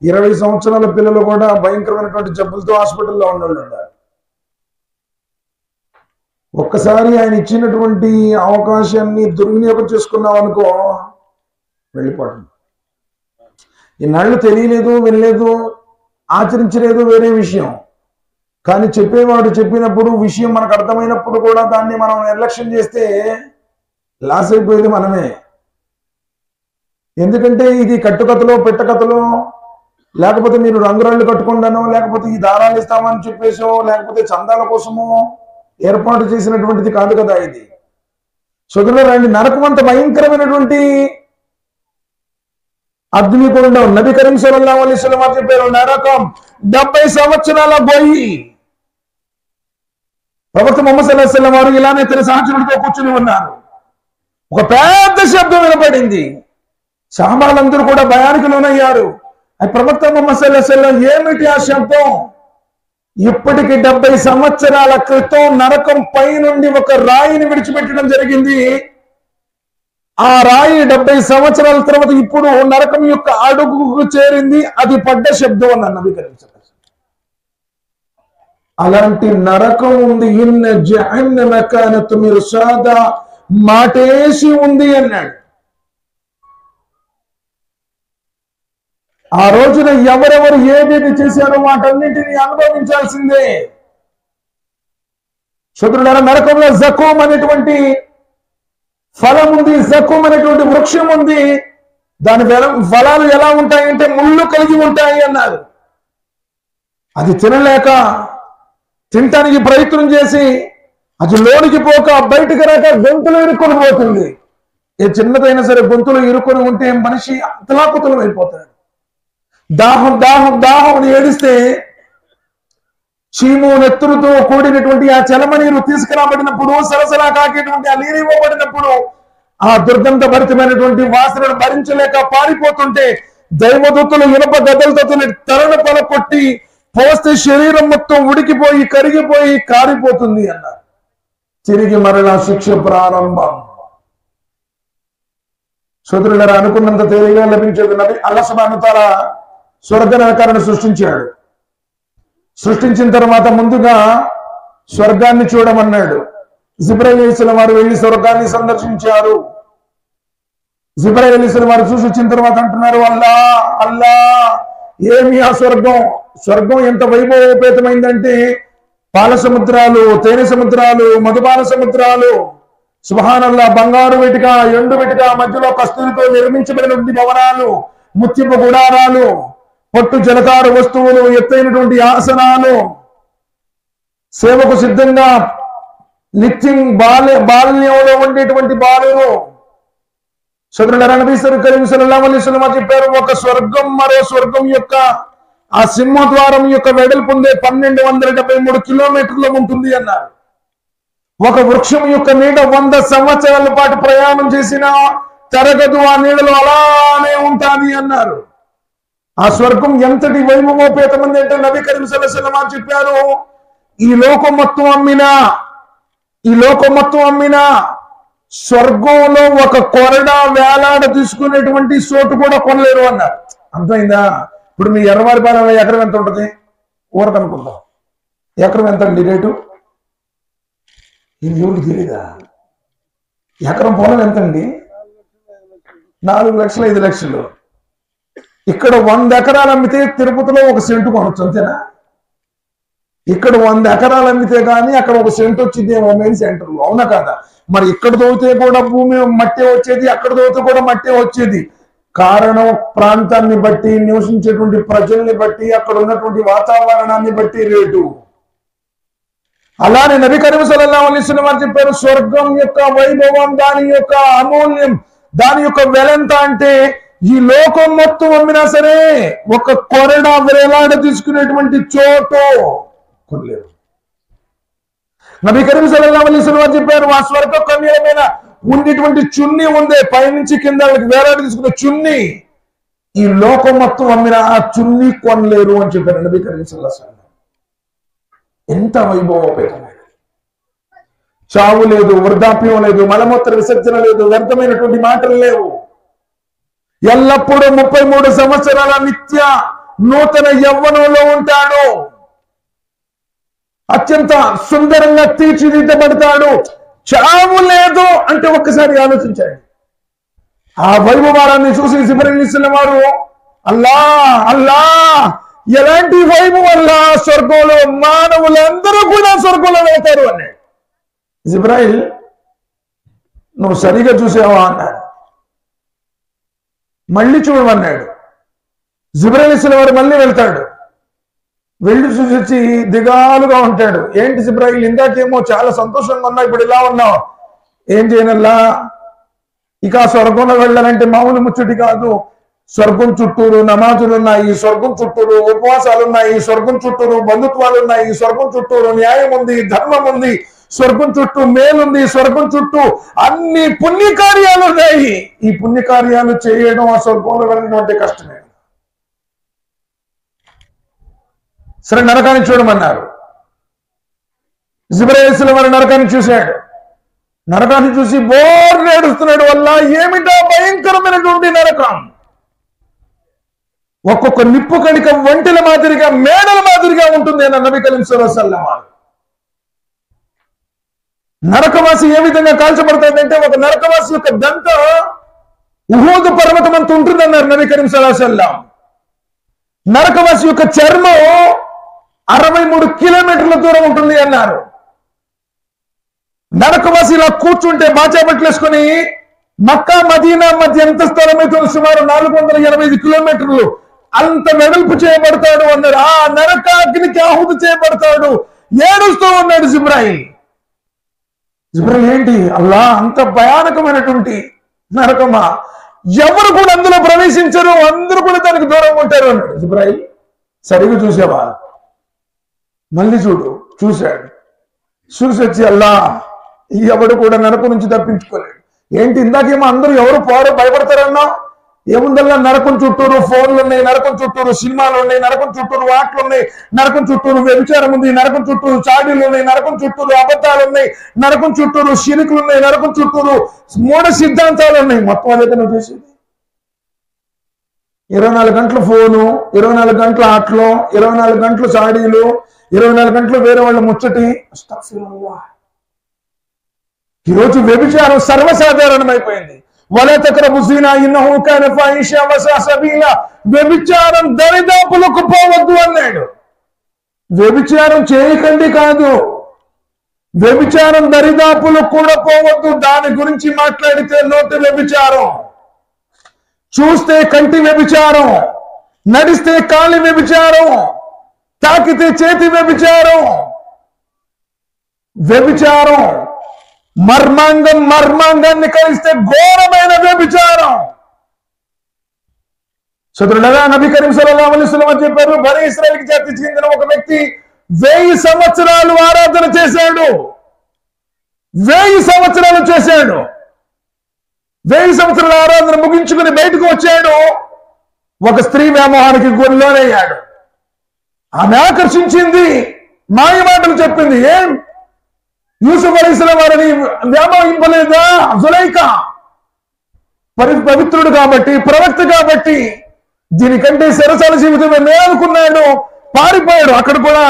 20 సంవత్సరాల పిల్లలు కూడా భయంకరమైనటువంటి జబ్బులతో హాస్పిటల్లో ఉన్నోళ్ళు ఉన్నారు. ఒక్కసారి ఆయన ఇచ్చినటువంటి అవకాశాన్ని దుర్వినియోగం చేసుకున్నాం అనుకో, వెళ్ళిపోవడం. ఇన్నాళ్ళు తెలియలేదు, వినలేదు, ఆచరించలేదు వేరే విషయం. కానీ చెప్పేవాడు చెప్పినప్పుడు విషయం మనకు అర్థమైనప్పుడు కూడా దాన్ని మనం నిర్లక్ష్యం చేస్తే లాస్ అయిపోయేది మనమే. ఎందుకంటే ఇది కట్టుకథలో పెట్టకథలో, లేకపోతే మీరు రంగురాళ్ళు కట్టుకుండానో, లేకపోతే ఈ దారాలు ఇస్తామని చెప్పేసో, లేకపోతే చందాల కోసమో ఏర్పాటు చేసినటువంటిది కాదు కదా ఇది. సోదరులారా, నరకం అంత భయంకరమైనటువంటి అగ్నికుండం. నబీ కరీం సల్లల్లాహు అలైహి వసల్లం వారు చెప్పారు, నరకం 70 సంవత్సరాల గొయ్యి. ప్రవక్త ముహమ్మద్ సల్లల్లాహు అలైహి వసల్లం వారు ఇలానే తన సహచరులతో కూర్చుని ఉన్నారు. ఒక పెద్ద శబ్దం వినపడింది. సహాబాలందరూ కూడా భయానికి లోనయ్యారు. ప్రవక్త ముహమ్మద్ సల్లల్లాహు అలైహి వసల్లం, ఏమిటి ఆ శబ్దం? ఇప్పటికి 70 సంవత్సరాల క్రితం నరకం పై నుండి ఒక రాయిని విడిచిపెట్టడం జరిగింది. ఆ రాయి 70 సంవత్సరాల తర్వాత ఇప్పుడు నరకం యొక్క అడుగుకు చేరింది. అది పడ్డ శబ్దం అన్నారు నబీ కరీం సల్లల్లాహు అలైహి వసల్లం. అలాంటి నరకం ఉంది. ఇన్న జహన్నమ కానత్ మిర్సాదా, మాటేసి ఉంది అన్నాడు. ఆ రోజున ఎవరెవరు ఏదేది చేశారో వాటన్నింటినీ అనుభవించాల్సిందే. సోదరులారా, నరకంలో జకూమ్ అనేటువంటి ఫలం ఉంది, జకూమ్ అనేటువంటి వృక్షం ఉంది. దాని ఫలాలు ఎలా ఉంటాయంటే ముళ్ళు కలిగి ఉంటాయి అన్నారు. అది తినలేక తినటానికి ప్రయత్నం చేసి అది లోనికి పోక బయటకు రాక గొంతులు ఇరుక్కొని పోతుంది. ఏ చిన్నదైనా సరే గొంతులు ఇరుక్కొని ఉంటే మనిషి అతలాకుతలం అయిపోతాడు. దాహం దాహం దాహం అని ఏడిస్తే చీము నెత్తురుతో కూడినటువంటి ఆ చలమనీరు తీసుకురాబడినప్పుడు, సరసలా కాకేటువంటి ఆ నీరు ఇవ్వబడినప్పుడు ఆ దుర్గంధ భరితమైనటువంటి వాసనను భరించలేక పారిపోతుంటే దైవదూతలు ఇనుప గదలతో తరణ పల కొట్టి పోస్తే శరీరం మొత్తం ఉడికిపోయి కరిగిపోయి కారిపోతుంది అన్నారు. తిరిగి మరలా శిక్ష ప్రారంభం. సోదరులారా, అనుకున్నంత తేలిగా లభించేది. నబీ అల్లాహ్ సుబ్హానహు వ తఆలా స్వర్గ నరకాలను సృష్టించాడు. సృష్టించిన తర్వాత ముందుగా స్వర్గాన్ని చూడమన్నాడు. జిబ్రాయిల్ అలైహిస్సలాం వారు వెళ్ళి స్వర్గాన్ని సందర్శించారు. జిబ్రాయిల్ అలైహిస్సలాం వారు చూసి వచ్చిన తర్వాత అంటున్నారు, అల్లా అల్లా, ఏమి ఆ స్వర్గం! స్వర్గం ఎంత వైభవోపేతమైందంటే పాల సముద్రాలు, తేనె సముద్రాలు, మధుపాల సముద్రాలు, సుబ్హానల్లాహ్, బంగారు వెటిక, ఎండు వెటిక, మధ్యలో కస్తూరితో నిర్మించబడినటువంటి భవనాలు, ముత్యపు గుడారాలు, పట్టు జలకారు వస్తువులు, ఎత్తైనటువంటి ఆసనాలు, సేవకు సిద్ధంగా నిత్యం బాల్యంలో ఉండేటువంటి బాలురు. సోదరులారా, నబీ కరీం సల్లల్లాహు అలైహి వసల్లం చెప్పారు, ఒక స్వర్గం మరో స్వర్గం యొక్క ఆ సింహద్వారం యొక్క వెడల్పు పొందే 1273 కిలోమీటర్లు ఉంటుంది అన్నారు. ఒక వృక్షం యొక్క నీడ 100 సంవత్సరాల పాటు ప్రయాణం చేసినా తరగదు, ఆ నీడలో అలానే ఉంటుంది అన్నారు. ఆ స్వర్గం ఎంతటి వైభవోపేతమంది అంటే నబీ కరీం సల్లల్లాహు అలైహి వసల్లం చెప్పారు, ఈ లోకం మొత్తం అమ్మినా స్వర్గంలో ఒక కొరడా వేలాడ తీసుకునేటువంటి చోటు కూడా కొనలేరు అన్నారు. అర్థమైందా? ఇప్పుడు మీ ఎర్రవారిపాలెంలో ఎకరం ఎంత ఉంటుంది? ఊరకు అనుకుందాం. ఎకరం ఎంత అండి రేటు? ఇది ఎవరికి తెలీదా? ఎకరం పొలం ఎంతండి? 4 లక్షలు 5 లక్షలు. ఇక్కడ 100 ఎకరాలు అమ్మితే తిరుపతిలో 1 సెంటు కొనొచ్చు, అంతేనా? ఇక్కడ 100 ఎకరాలు అమ్మితే కానీ అక్కడ 1 సెంటు వచ్చిందేమో మెయిన్ సెంటర్లో, అవునా కాదా? మరి ఇక్కడ తోతే కూడా భూమి మట్టే వచ్చేది, అక్కడ తోతే కూడా మట్టే వచ్చేది. కారణం ప్రాంతాన్ని బట్టి, నివసించేటువంటి ప్రజల్ని బట్టి, అక్కడ ఉన్నటువంటి వాతావరణాన్ని బట్టి రేటు. అలానే నబీ కరీం సల్లల్లాహు అలైహి వసల్లం వారు చెప్పారు, స్వర్గం యొక్క వైభవం, దాని యొక్క అమూల్యం, దాని యొక్క వెలంత అంటే ఈ లోకం మొత్తం అమ్మినా సరే ఒక కొరడ వేలాడ తీసుకునేటువంటి చోటు కొనలేరు. నబీ కరీం సల్లల్లాహు అలైహి వసల్లం వారు చెప్పారు, ఆ స్వర్గ కన్యల మీద ఉండేటువంటి చున్నీ ఉందే, పైనుంచి కింద వేలాడ తీసుకునే చున్నీ, ఈ లోకం మొత్తం అమ్మిన ఆ చున్నీ కొనలేరు అని చెప్పారు నబీ కరీం సల్లల్లాహు అలైహి వసల్లం. ఎంత వైభవోపేతమైనది. చావు లేదు, వృద్ధాప్యం లేదు, మలమూత్ర విసర్జన లేదు, వ్యర్థమైనటువంటి మాటలు లేవు. ఎల్లప్పుడూ 33 సంవత్సరాల నిత్య నూతన యవ్వనంలో ఉంటాడు. అత్యంత సుందరంగా తీర్చిదిద్దబడతాడు. చావు లేదు అంటే ఒక్కసారి ఆలోచించండి. ఆ వైభవాన్ని చూసి జిబ్రీల్ ఇస్లాం వారు, అల్లా అల్లా, ఎలాంటి వైభవం వల్ల స్వర్గంలో మానవులందరూ కూడా స్వర్గంలో వెళ్తారు అన్నాడు. జిబ్రాయిల్, నువ్వు సరిగా చూసావా అన్నాడు. మళ్ళీ చూడమన్నాడు. జిబ్రాయిల్ ఇస్లాం వారు మళ్ళీ వెళ్తాడు. వెళ్ళి చూసి వచ్చి దిగాలుగా ఉంటాడు. ఏంటి జిబ్రాయిల్, ఇందాకేమో చాలా సంతోషంగా ఉన్నావు, ఇప్పుడు ఇలా ఉన్నావు, ఏం చేయనల్లా? ఇక స్వర్గంలో వెళ్ళాలంటే మామూలు ముచ్చటి కాదు. స్వర్గం చుట్టూరు నమాజులు ఉన్నాయి, స్వర్గం చుట్టూరు ఉపవాసాలు ఉన్నాయి, స్వర్గం చుట్టూరు బంధుత్వాలు ఉన్నాయి, స్వర్గం చుట్టూరు న్యాయం ఉంది, ధర్మం ఉంది, స్వర్గం చుట్టూ మేలుంది, స్వర్గం చుట్టూ అన్ని పుణ్యకార్యాలు ఉన్నాయి. ఈ పుణ్యకార్యాలు చేయడం ఆ స్వర్గంలో వెళ్ళినటువంటి కష్టమే. సరే, నరకాన్ని చూడమన్నారు. జిబ్రాయిల్ వారి నరకాన్ని చూశాడు. నరకాన్ని చూసి బోర్ని ఏడుస్తున్నాడు. వల్ల ఏమిటా భయంకరమైనటువంటి నరకం! ఒక్కొక్క నిప్పు కణిక వంటల మాదిరిగా, మేడల మాదిరిగా ఉంటుంది అన్న నబీ కరీం సల్లల్లాహు అలైహి వసల్లం. నరకవాసి ఏ విధంగా కాల్చబడతాడంటే, ఒక నరకవాసి యొక్క దంత ఉహూదు పర్వతం అంత ఉంటుందన్నారు నబీ కరీం సల్లల్లాహు అలైహి వసల్లం. నరకవాసి యొక్క చర్మం 63 కిలోమీటర్ల దూరం ఉంటుంది అన్నారు. నరకవాసి ఇలా కూర్చుంటే బాచాబట్లు వేసుకొని మక్కా మదీనా మధ్య ఎంత స్థలం అయితే సుమారు 485 కిలోమీటర్లు అంత వెడల్పు చేయబడతాడు అన్నారు. ఆ నరకాగ్నికి ఆహుతి చేయబడతాడు. ఏడుస్తూ ఉన్నాడు జిబ్రాయిల్. జిబ్రాయిల్, ఏంటి అల్లా, అంత భయానకమైనటువంటి నరకమా? ఎవరు కూడా అందులో ప్రవేశించరు, అందరూ కూడా దానికి దూరంగా ఉంటారు అన్నాడు. జిబ్రాయిల్, సరిగా చూసావా? మళ్ళీ చూశాడు. చూసి వచ్చి, అల్లా, ఎవడు కూడా నరకం నుంచి తప్పించుకోలేడు. ఏంటి ఇందాకేమో అందరూ ఎవరు భయపడతారన్నా? ఏముందల్లా, నరకం చుట్టూరు ఫోన్లు ఉన్నాయి, నరకం చుట్టూరు సినిమాలు ఉన్నాయి, నరకం చుట్టూరు వాట్లు ఉన్నాయి, నరకం చుట్టూరు వ్యభిచారం ఉంది, నరకం చుట్టూరు చాడీలు ఉన్నాయి, నరకం చుట్టూరు అబద్ధాలు ఉన్నాయి, నరకం చుట్టూరు శిరుకులు ఉన్నాయి, నరకం చుట్టూరు మూఢ సిద్ధాంతాలు ఉన్నాయి. మొత్తం అదే నువ్వు చేసేది. 24 గంటల ఫోను, 24 గంటల ఆటలు, 24 గంటలు చాడీలు, 24 గంటలు వేరే వాళ్ళ ముచ్చటి. ఈరోజు వ్యభిచారం సర్వసాధారణమైపోయింది. వలా తక్రబు జినా ఇన్నహు కాన ఫాహిషా వసా సబీలా. వ్యభిచారం దరిదాపులకు పోవద్దు అన్నాడు. వ్యభిచారం చేయకండి కాదు, వ్యభిచారం దరిదాపులకు కూడా పోవద్దు. దాని గురించి మాట్లాడితే నోటి వ్యభిచారం, చూస్తే కంటి వ్యభిచారం, నడిస్తే కాలి వ్యభిచారం, తాకితే చేతి వ్యభిచారం. వ్యభిచారం మర్మాంగాన్ని కలిస్తే ఘోరమైన వ్యభిచారం. సోదరులారా, నబీ కరీం సల్లల్లాహు అలైహి వసల్లం చెప్పారు, బనీ ఇశ్రాయేల్ జాతికి చెందిన ఒక వ్యక్తి 1000 సంవత్సరాలు ఆరాధన చేశాడు. 1000 సంవత్సరాలు చేశాడు. 1000 సంవత్సరాల ఆరాధన ముగించుకుని బయటకు వచ్చాడు. ఒక స్త్రీ వ్యామోహానికి లోనయ్యాడు. ఆమె ఆకర్షించింది, మాయ మాటలు చెప్పింది. ఏం యూసుఫ్ అలైహిస్సలాం వారిని వ్యామోహింపలేదా? జులైకా పవిత్రుడు కాబట్టి, ప్రవక్త కాబట్టి దీనికంటే సరసాల జీవితమే మేలుకున్నాడు, పారిపోయాడు. అక్కడ కూడా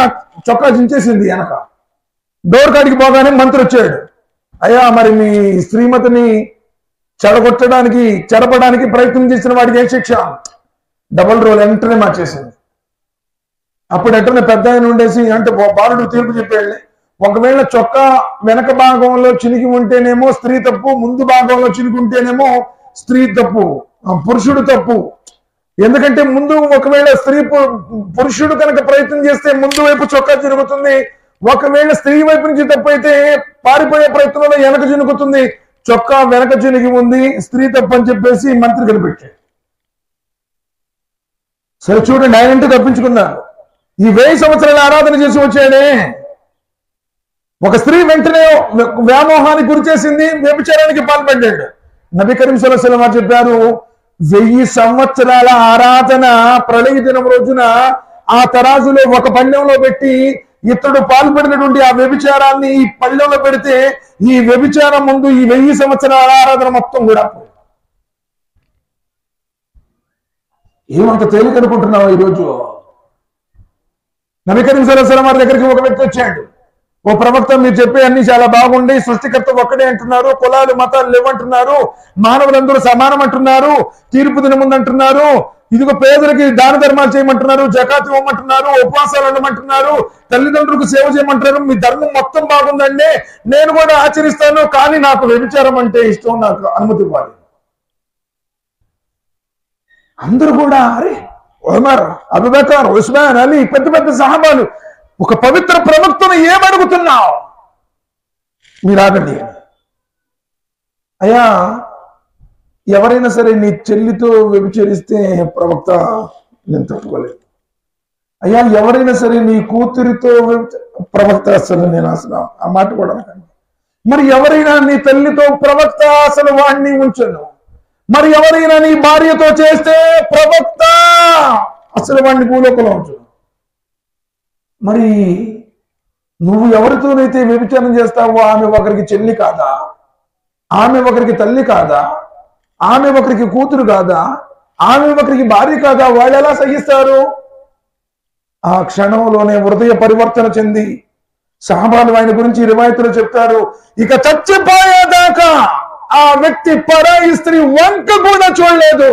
చొక్కా చించేసింది వెనక. డోర్ కాడికి పోగానే మంత్రి వచ్చాడు. అయ్యా, మరి మీ శ్రీమతిని చెరపడానికి ప్రయత్నం చేసిన వాడికి ఏం శిక్ష? డబుల్ రోల్ వెంటనే మార్చేసింది. అప్పుడు వెంటనే పెద్ద ఆయన ఉండేసి అంటే బాలుడు తీర్పు చెప్పాడు, ఒకవేళ చొక్కా వెనక భాగంలో చినికి ఉంటేనేమో స్త్రీ తప్పు, ముందు భాగంలో చినికి ఉంటేనేమో స్త్రీ తప్పు, పురుషుడు తప్పు. ఎందుకంటే ముందు ఒకవేళ పురుషుడు కనుక ప్రయత్నం చేస్తే ముందు వైపు చొక్కా చిరుగుతుంది, ఒకవేళ స్త్రీ వైపు నుంచి తప్పు అయితే పారిపోయే ప్రయత్నంలో వెనక చినుకుతుంది. చొక్కా వెనక చినిగి ఉంది, స్త్రీ తప్పు అని చెప్పేసి మంత్రి కనిపెట్టాడు. సరే చూడండి, ఆయనంటూ తప్పించుకున్నారు. ఈ 1000 సంవత్సరాల ఆరాధన చేసి వచ్చాడే ఒక స్త్రీ వెంటనే వ్యామోహానికి గురి చేసింది, వ్యభిచారానికి పాల్పడ్డాడు. నబీ కరీం సల్లల్లాహు అలైహి వసల్లం చెప్పారు, 1000 సంవత్సరాల ఆరాధన ప్రళయ దినం రోజున ఆ తరాజులో ఒక పళ్ళెంలో పెట్టి ఇతడు పాల్పడినటువంటి ఆ వ్యభిచారాన్ని ఈ పళ్ళెంలో పెడితే ఈ వ్యభిచారం ముందు ఈ 1000 సంవత్సరాల ఆరాధన మొత్తం కూడా ఏమంత తేలిక అనుకుంటున్నావు? ఈరోజు నబీ కరీం సల్లల్లాహు అలైహి వసల్లం వారి దగ్గరికి ఒక వ్యక్తి వచ్చాడు. ఓ ప్రవక్త, మీరు చెప్పే అన్ని చాలా బాగుండి, సృష్టికర్త ఒక్కడే అంటున్నారు, కులాలు మతాలు లేవంటున్నారు, మానవులందరూ సమానం అంటున్నారు, తీర్పు దినం ఉందంటున్నారు, ఇదిగో పేదలకి దాన ధర్మాలు చేయమంటున్నారు, జకాత్ ఇవ్వమంటున్నారు, ఉపవాసాలు ఉండమంటున్నారు, తల్లిదండ్రులకు సేవ చేయమంటున్నారు, మీ ధర్మం మొత్తం బాగుందండి, నేను కూడా ఆచరిస్తాను, కానీ నాకు వ్యభిచారం అంటే ఇష్టం, నాకు అనుమతి ఇవ్వాలి. అందరూ కూడా అరే ఉమర్, అబూబకర్, ఉస్మాన్, అలీ, పెద్ద పెద్ద సహాబాలు, ఒక పవిత్ర ప్రవక్తను ఏమడుగుతున్నావు? మీరు ఆగండి. అయ్యా, ఎవరైనా సరే నీ చెల్లితో వ్యభిచరిస్తే ప్రవక్త నేను తట్టుకోలేదు. అయ్యా, ఎవరైనా సరే నీ కూతురితో ప్రవక్త అసలు నేను అసలు ఆ మాట కూడా అనకండి. మరి ఎవరైనా నీ తల్లితో ప్రవక్త అసలు వాడిని ఉంచను. మరి ఎవరైనా నీ భార్యతో చేస్తే ప్రవక్త అసలు వాడిని భూలోకంలో ఉంచను. మరి నువ్వు ఎవరితోనైతే వ్యభిచారం చేస్తావో ఆమె ఒకరికి చెల్లి కాదా? ఆమె ఒకరికి తల్లి కాదా? ఆమె ఒకరికి కూతురు కాదా? ఆమె ఒకరికి భార్య కాదా? వాళ్ళు ఎలా సహిస్తారు? ఆ క్షణంలోనే హృదయ పరివర్తన చెంది సహాబాలు ఆయన గురించి రివాయతులు చెప్తారు, ఇక చచ్చిపోయేదాకా ఆ వ్యక్తి పరాయి స్త్రీ వంక కూడా చూడలేదు.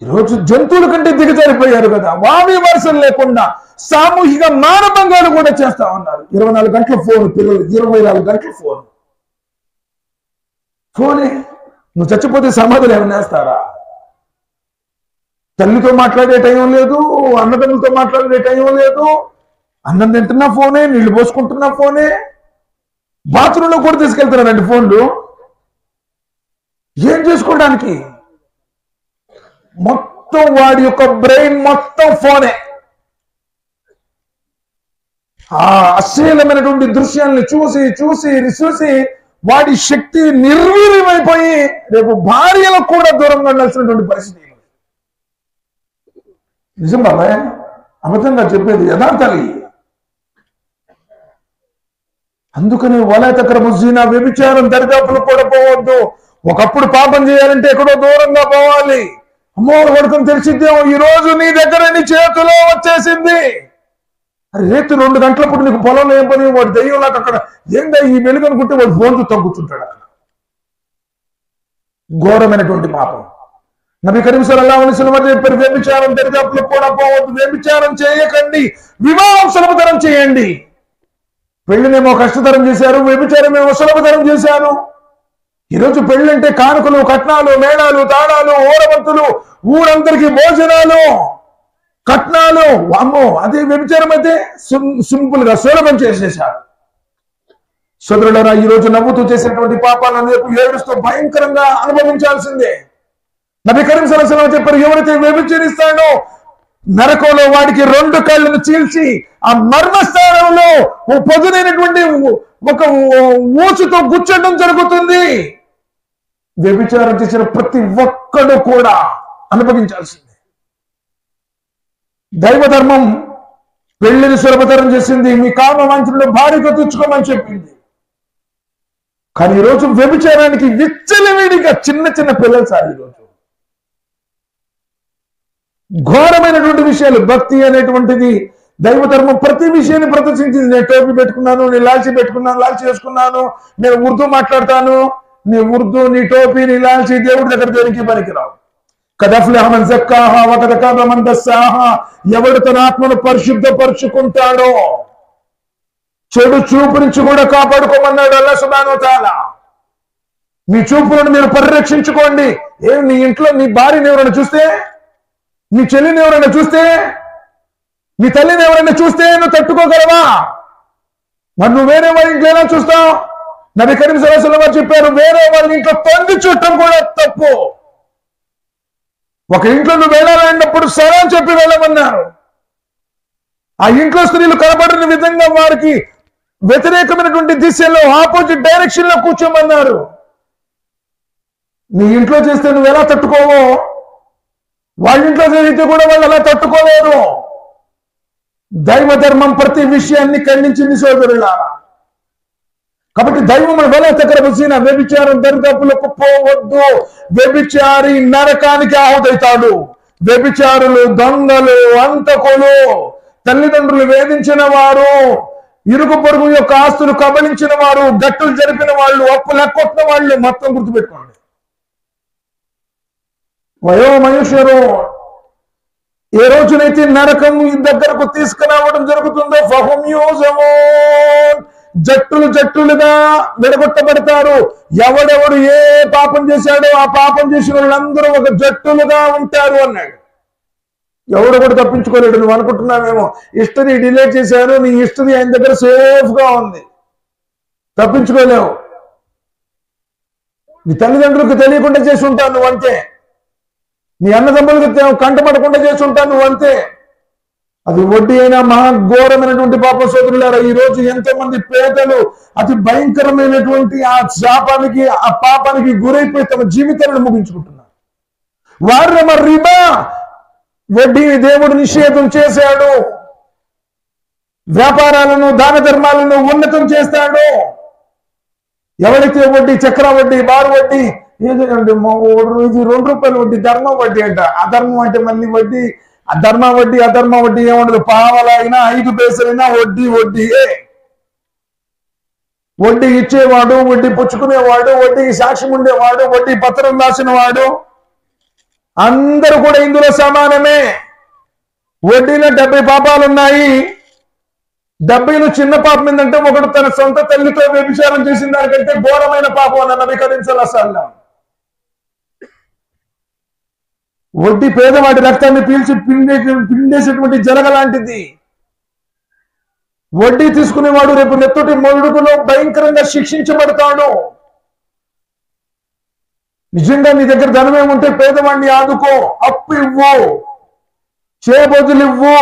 ఈరోజు జంతువుల కంటే దిగజారిపోయారు కదా, వావి వరుసలు లేకుండా సామూహిక మానభంగాలు కూడా చేస్తా ఉన్నారు. 24 గంటల ఫోన్, పిల్లలు 24 గంటల ఫోనే. నువ్వు చచ్చిపోతే సమాధులు ఏమైనా వేస్తారా? తల్లితో మాట్లాడే టైం లేదు, అన్నదమ్ములతో మాట్లాడే టైం లేదు, అన్నం తింటున్నా ఫోనే, నీళ్లు పోసుకుంటున్నా ఫోనే, బాత్రూంలో కూడా తీసుకెళ్తున్నారండి ఫోన్లు. ఏం చేసుకోవడానికి? మొత్తం వాడి యొక్క బ్రెయిన్ మొత్తం ఫోనే. ఆ అశ్లీలమైనటువంటి దృశ్యాన్ని చూసి చూసి చూసి వాడి శక్తి నిర్వీర్యమైపోయి రేపు భార్యలకు కూడా దూరంగా ఉండాల్సినటువంటి పరిస్థితి. నిజం బాబాయ్, అబద్ధంగా చెప్పేది యథార్థాలి. అందుకని వలా తక్రము జినా, వ్యభిచారం దరిదాపులు కూడా పోవద్దు. ఒకప్పుడు పాపం చేయాలంటే ఎక్కడో దూరంగా పోవాలి. అమ్మోరు కొడుకుని తెలిసిద్దేమో, ఈ రోజు నీ దగ్గర నీ చేతిలో వచ్చేసింది. అరే రేపు 2 గంటలప్పుడు నీకు పొలంలో ఏం పని? వాడు దెయ్యంలాగా అక్కడ ఏందా ఈ వెలుగు అనుకుంటే వాడు ఫోన్తో తగ్గుతుంటాడు అక్కడ. ఘోరమైనటువంటి పాపం. నబీ కరీం సల్లల్లాహు అలైహి వసల్లం చెప్పారు, వ్యభిచారం దరిదాపులు కూడా పోవద్దు, వ్యభిచారం చేయకండి, వివాహం సులభతరం చేయండి. పెళ్లినేమో కష్టతరం చేశారు, వ్యభిచారమేమో సులభతరం చేశారు. ఈరోజు పెళ్ళంటే కానుకలు, కట్నాలు, మేళాలు, తాళాలు, ఓరవంతులు, ఊరందరికీ భోజనాలు, కట్నాలు. అమ్మో, అదే వ్యభిచారం అయితే సింపుల్ గా సులభం చేసేశారు. సోదరులారా, ఈ రోజు నవ్వుతూ చేసినటువంటి పాపాలను రేపు ఏడుస్తూ భయంకరంగా అనుభవించాల్సిందే. నబీ కరీం సల్లల్లాహు అలైహి వసల్లం చెప్పారు, ఎవరైతే వ్యభిచరిస్తాడో నరకంలో వాడికి 2 కళ్ళను చీల్చి ఆ మర్మస్థానంలో పొదునైనటువంటి ఒక ఊచుతో గుచ్చడం జరుగుతుంది. వ్యభిచారం చేసిన ప్రతి ఒక్కడు కూడా అనుభవించాల్సిందే. దైవ ధర్మం పెళ్లిని సులభతరం చేసింది, మీ కామ వాంఛలను భార్యతో తెచ్చుకోమని చెప్పింది. కానీ ఈరోజు వ్యభిచారానికి విచ్చలవిడిగా చిన్న చిన్న పిల్లలు సార్. ఈరోజు ఘోరమైనటువంటి విషయాలు. భక్తి అనేటువంటిది దైవ ధర్మం ప్రతి విషయాన్ని ప్రదర్శించింది. నేను టోపీ పెట్టుకున్నాను, నేను లాల్చీ పెట్టుకున్నాను, లాల్చీ చేసుకున్నాను, నేను ఉర్దూ మాట్లాడతాను. నీ ఉర్దూ, నీ టోపీ, నీ లాల్చీ దేవుడి దగ్గర దేనికి పనికిరావు. కదఫ్లహ మన్ జక్కాహా వ ఖద్ ఖాబ మన్ దస్సాహా. ఎవడు తన ఆత్మను పరిశుద్ధపరుచుకుంటాడో, చెడు చూపు నుంచి కూడా కాపాడుకోమన్నాడు అల్లాహ్ సుబ్హానహు వ తఆలా. మీ చూపులను మీరు పరిరక్షించుకోండి. నీ ఇంట్లో నీ భార్యని ఎవరైనా చూస్తే, నీ చెల్లిని ఎవరైనా చూస్తే, నీ తల్లిని ఎవరైనా చూస్తే నువ్వు తట్టుకోగలవా? మరి నువ్వు వేరే వాళ్ళ ఇంట్లో ఎలా చూస్తావు? నబీ కరీం సల్లల్లాహు అలైహి వసల్లం చెప్పారు, వేరే వాళ్ళ ఇంట్లో తొంగి చూడటం కూడా తప్పు. ఒక ఇంట్లో నువ్వు వెళ్ళాలన్నప్పుడు సలాం చెప్పి వెళ్ళమన్నారు. ఆ ఇంట్లో స్త్రీలు కనబడిన విధంగా వారికి వ్యతిరేకమైనటువంటి దిశలో, ఆపోజిట్ డైరెక్షన్ లో కూర్చోమన్నారు. నీ ఇంట్లో చేస్తే నువ్వు ఎలా తట్టుకోవో, వాళ్ళ ఇంట్లో చేస్తే కూడా వాళ్ళు అలా తట్టుకోలేరు. దైవ ధర్మం ప్రతి విషయాన్ని ఖండించింది సోదరులారా. కాబట్టి దైవం వెల తకరబుసిన వ్యభిచారం దరిదాపులకు పోవద్దు. వ్యభిచారి నరకానికి ఆహుతవుతాడు. వ్యభిచారులు, దొంగలు, అంతకులు, తల్లిదండ్రులు వేధించిన వారు, ఇరుగు పొరుగు యొక్క ఆస్తులు కబలించిన వారు, గట్టులు జరిపిన వాళ్ళు, అప్పులు ఎక్కొట్టిన వాళ్ళు, మొత్తం గుర్తుపెట్టుకోండి. వయోమయుషరు ఏ రోజునైతే నరకం దగ్గరకు తీసుకురావడం జరుగుతుందో ఫహుం యూజమూన్, జట్టులు జట్టులుగా విడగొట్టబడతారు. ఎవడెవడు ఏ పాపం చేశాడో ఆ పాపం చేసిన వాళ్ళందరూ ఒక జట్టులుగా ఉంటారు అన్నాడు. ఎవడు కూడా తప్పించుకోలేడు. నువ్వు అనుకుంటున్నావేమో హిస్టరీ డిలీట్ చేశారు, నీ హిస్టరీ ఆయన దగ్గర సేఫ్ గా ఉంది, తప్పించుకోలేవు. నీ తల్లిదండ్రులకు తెలియకుండా చేసి ఉంటావు నువ్వు అంతే. నీ అన్నదమ్ములకు కంటపడకుండా చేసి ఉంటావు నువ్వు అంతే. అది వడ్డీ అయినా మహా ఘోరమైనటువంటి పాప సోదరులారా. ఈ రోజు ఎంతో మంది పేదలు అతి భయంకరమైనటువంటి ఆ శాపానికి, ఆ పాపానికి గురైపోయి తమ జీవితాలను ముగించుకుంటున్నారు. వారు రిబా, వడ్డీని దేవుడు నిషేధం చేశాడు. వ్యాపారాలను, దాన ధర్మాలను ఉన్నతం చేస్తాడు. ఎవరైతే వడ్డీ, చక్ర వడ్డీ, బారు వడ్డీ, ఏదండి ఇది 2 రూపాయల వడ్డీ, ధర్మ వడ్డీ అంట. అధర్మం అంటే మళ్ళీ వడ్డీ, అధర్మ వడ్డీ, అధర్మ వడ్డీ ఏముండదు. పావలైనా 5 పైసలైనా వడ్డీ వడ్డీయే. వడ్డీ ఇచ్చేవాడు, వడ్డీ పుచ్చుకునేవాడు, వడ్డీకి సాక్ష్యం ఉండేవాడు, వడ్డీ పత్రం రాసిన వాడు అందరూ కూడా ఇందులో సమానమే. వడ్డీలో 70 పాపాలున్నాయి. 70లో చిన్న పాపం ఏంటంటే ఒకడు తన సొంత తల్లితో వ్యభిచారం చేసిన దానికంటే ఘోరమైన పాపం అన్న నబీ కరీం సల్లల్లాహు అలైహి వసల్లం. వడ్డీ పేదవాడి రక్తాన్ని పీల్చి పిండేసేటువంటి జలగ లాంటిది. వడ్డీ తీసుకునేవాడు రేపు నెత్తటి మొడుగులో భయంకరంగా శిక్షించబడతాడు. నిజంగా నీ దగ్గర ధనం ఏముంటే పేదవాడిని ఆదుకో, అప్పు ఇవ్వు, చేబదులు ఇవ్వు.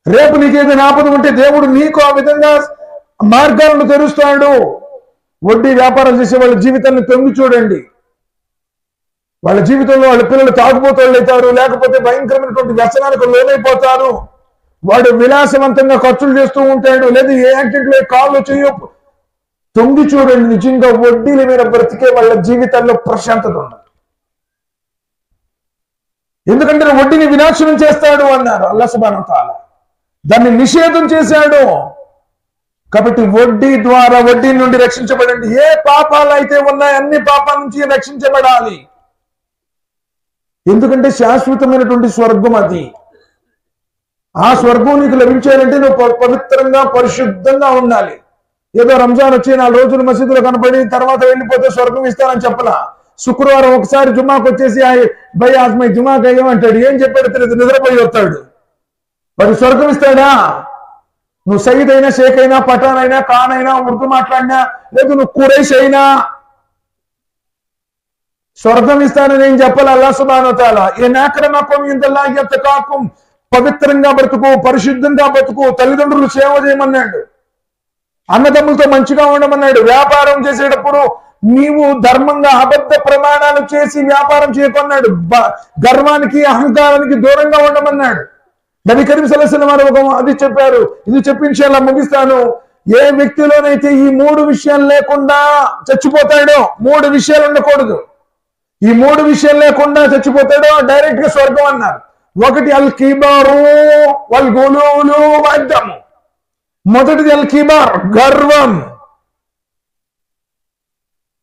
రేపు నీకేదైనా ఆపద ఉంటే దేవుడు నీకు ఆ విధంగా మార్గాలను తెరుస్తాడు. వడ్డీ వ్యాపారం చేసే వాళ్ళ జీవితాన్ని తొంగి చూడండి. వాళ్ళ జీవితంలో వాళ్ళ పిల్లలు తాగుబోతోళ్ళు అవుతారు, లేకపోతే భయంకరమైనటువంటి వ్యసనాలకు లోనైపోతారు. వాడు విలాసవంతంగా ఖర్చులు చేస్తూ ఉంటాడు, లేదా ఏ యాక్సిడెంట్లో కాళ్ళు చేయో. తొంగి చూడండి. నిజంగా వడ్డీల మీద బ్రతికే వాళ్ళ జీవితాల్లో ప్రశాంతత ఉండదు. ఎందుకంటే వడ్డీని వినాశనం చేస్తాడు అన్నారు అల్లాహ్ సుబ్హానహు వ తఆలా. దాన్ని నిషేధం చేశాడు. కాబట్టి వడ్డీ ద్వారా, వడ్డీ నుండి రక్షించబడండి. ఏ పాపాలు అయితే ఉన్నాయో అన్ని పాపాల నుంచి రక్షించబడాలి. ఎందుకంటే శాశ్వతమైనటువంటి స్వర్గం అది. ఆ స్వర్గం నీకు లభించాలంటే నువ్వు పవిత్రంగా, పరిశుద్ధంగా ఉండాలి. ఏదో రంజాన్ వచ్చి 4 రోజులు మసీదులో కనపడి తర్వాత వెళ్ళిపోతే స్వర్గం ఇస్తానని చెప్పలా. శుక్రవారం ఒకసారి జుమాకు వచ్చేసి భయ్ ఆజ్మై జుమాకి అయ్యమంటాడు. ఏం చెప్పాడు తెలియదు, నిద్రపోయి వస్తాడు. మరి స్వర్గం ఇస్తాడా? నువ్వు సయీద్ అయినా, షేక్ అయినా, పఠాన్ అయినా, ఖాన్ అయినా, ఉర్దూ మాట్లాడినా, లేదు నువ్వు కురైష్ అయినా స్వర్గం ఇస్తానని ఏం చెప్పాలి అల్లాహ్ సుబ్హానహు వ తఆలా. ఇన్ అక్రమకుం ఇందల్లాహి అత్కాకుం, పవిత్రంగా బ్రతుకు, పరిశుద్ధంగా బ్రతుకు. తల్లిదండ్రులు సేవ చేయమన్నాడు, అన్నదమ్ములతో మంచిగా ఉండమన్నాడు. వ్యాపారం చేసేటప్పుడు నీవు ధర్మంగా అబద్ధ ప్రమాణాలు చేసి వ్యాపారం చేయకున్నాడు. గర్వానికి, అహంకారానికి దూరంగా ఉండమన్నాడు. నబీ కరీం సల్లల్లాహు అలైహి వసల్లం అది చెప్పారు. ఇది చెప్పి ఇన్షాల్లాహ్ ముగిస్తాను. ఏ వ్యక్తిలోనైతే ఈ 3 విషయాలు లేకుండా చచ్చిపోతాడో, 3 విషయాలు ఉండకూడదు, ఈ 3 విషయాలు లేకుండా చచ్చిపోతాడో డైరెక్ట్ గా స్వర్గం అన్నారు. ఒకటి అల్ కిబరు వల్ గులూలు వద్దము. మొదటిది అల్ కిబర్, గర్వం.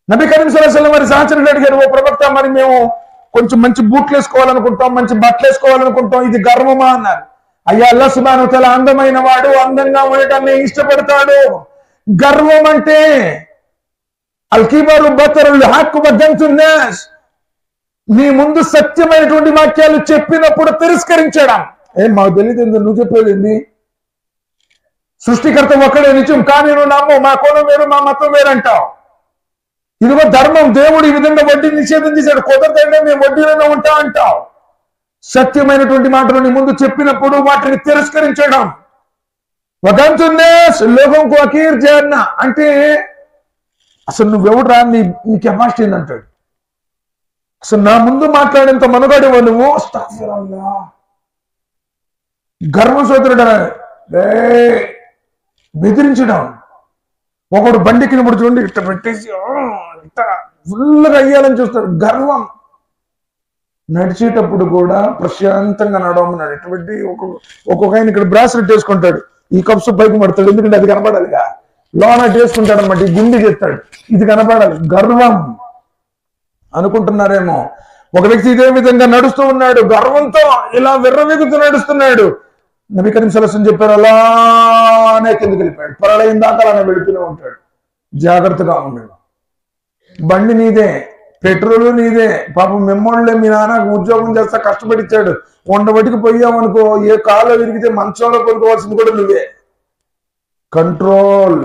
నబీ కరీం సల్లల్లాహు అలైహి వసల్లం వారి సహచరులు అడిగారు, ఓ ప్రవక్త, మరి మేము కొంచెం మంచి బూట్లు వేసుకోవాలనుకుంటాం, మంచి బట్టలు వేసుకోవాలనుకుంటాం, ఇది గర్వమా అన్నారు. అయ్యా, అల్లాహ్ సుబ్హానహు వ తఆలా అందమైన వాడు, అందంగా ఉండటాన్ని ఇష్టపడతాడు. గర్వం అంటే అల్ కిబరు బతరుల్ హక్ వ గమ్తున్ నాస్, నీ ముందు సత్యమైనటువంటి వాక్యాలు చెప్పినప్పుడు తిరస్కరించడం. మాకు తెలియదు, నువ్వు చెప్పేది సృష్టికర్త ఒక్కడే నిజం, కానీ నువ్వు నమ్ము, మా కులం వేరు, మా మతం వేరు అంటావు. ఇదిగో ధర్మం, దేవుడు ఈ విధంగా వడ్డీ నిషేధం చేశాడు, కుదరదంటే మేము వడ్డీలోనే ఉంటా అంటావు. సత్యమైనటువంటి మాటలు నీ ముందు చెప్పినప్పుడు వాటిని తిరస్కరించడం. లోకంకు అకీర్ చేయన్న అంటే అసలు నువ్వెవడు రా, నీ కెపాసిటీ అంటాడు. అసలు నా ముందు మాట్లాడేంత మనుగడేవో నువ్వు. గర్వం సోదరుడు బెదిరించడం. ఒకడు బండికి ఇప్పుడు చూడండి, ఇట్ట పెట్టేసి ఇట్ట ఫుల్గా అయ్యాలని చూస్తాడు. గర్వం. నడిచేటప్పుడు కూడా ప్రశాంతంగా నడవమన్నాడు. ఎటువంటి ఒక్కొక్క ఆయన ఇక్కడ బ్రాస్లెట్ వేసుకుంటాడు, ఈ కప్స్ పైకి పడతాడు, ఎందుకంటే అది కనపడాలిగా. లోనట్ వేసుకుంటాడు అనమాట, ఈ గుండె చేస్తాడు, ఇది కనపడాలి. గర్వం అనుకుంటున్నారేమో. ఒక వ్యక్తి ఇదే విధంగా నడుస్తూ ఉన్నాడు, గర్వంతో ఇలా విర్రవీగుతూ నడుస్తున్నాడు. నబీ కరీం సల్లల్లాహు అలైహి వసల్లం చెప్పారు, అలానే కిందకి వెళ్ళిపోయాడు. ప్రళయం దాకా అలానే వెళుతూనే ఉంటాడు. జాగ్రత్తగా ఉన్నాడు. బండి నీదే, పెట్రోల్ నీదే. పాపం మెమ్మోళ్ళే, మీ నాన్న ఉద్యోగం చేస్తా కష్టపడిచ్చాడు, వండబడికి పోయామనుకో, ఏ కాలో విరిగితే మంచంలో కొనుక్కోవాల్సింది కూడా నువ్వే. Control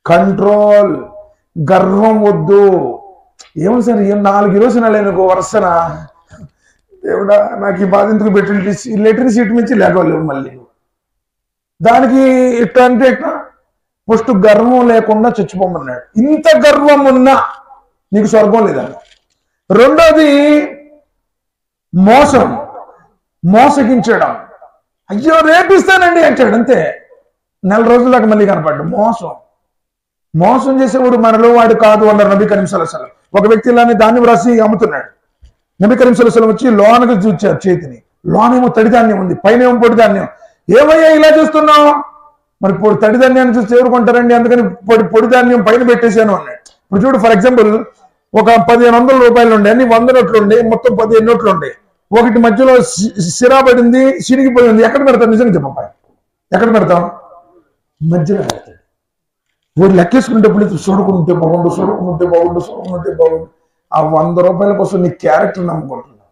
control. గర్వం వద్దు. ఏమో సార్, ఏం 4 రోజులు లేనుకో వరుసన, దేవుడా నాకు ఈ బాధ ఎందుకు లెటర్ సీట్ నుంచి లేకలేవు మళ్ళీ. దానికి ఇట్లా అంటే ఇట్లా ఫస్ట్ గర్వం లేకుండా చచ్చిపోమన్నాడు. ఇంత గర్వం ఉన్నా నీకు స్వర్గం లేదన్న. రెండోది మోసం, మోసగించడం. అయ్యో రేపిస్తానండి అంటాడు, అంతే. 4 రోజుల దాకా మళ్ళీ కనపడ్డాడు. మోసం చేసేవాడు మనలో వాడు కాదు అన్నారు నబీ కరీం సల్లల్లాహు అలైహి వసల్లం. ఒక వ్యక్తి ఇలానే ధాన్యం రాసి అమ్ముతున్నాడు. నబీ కరీం సల్లల్లాహు అలైహి వసల్లం వచ్చి లోనకి చూచారు చేతిని. లోనేమో తడి ధాన్యం ఉంది, పైన ఏమో పొడి ధాన్యం. ఏమయ్యా ఇలా చూస్తున్నావు? మరి తడి ధాన్యాన్ని చూసి ఎవరుకుంటారండి, అందుకని పొడి ధాన్యం పైన పెట్టేశాను అన్నాడు. ఇప్పుడు చూడు, ఫర్ ఎగ్జాంపుల్ ఒక 1500 రూపాయలు ఉండే, అన్ని 100 నోట్లు ఉండే, మొత్తం 15 నోట్లు ఉండే. ఒకటి మధ్యలో సిరా పడింది, చిరిగిపోయింది. ఎక్కడ పెడతాం? నిజంగా చెప్పాలి, ఎక్కడ పెడతాం? మధ్యలో పెడతాడు. వాడు లెక్కేసుకునేటప్పుడు చూడకుంటే బాగుండు, చూడకుంటే బాగుండు. ఆ 100 రూపాయల కోసం నీ క్యారెక్టర్ నమ్ముకుంటున్నావు.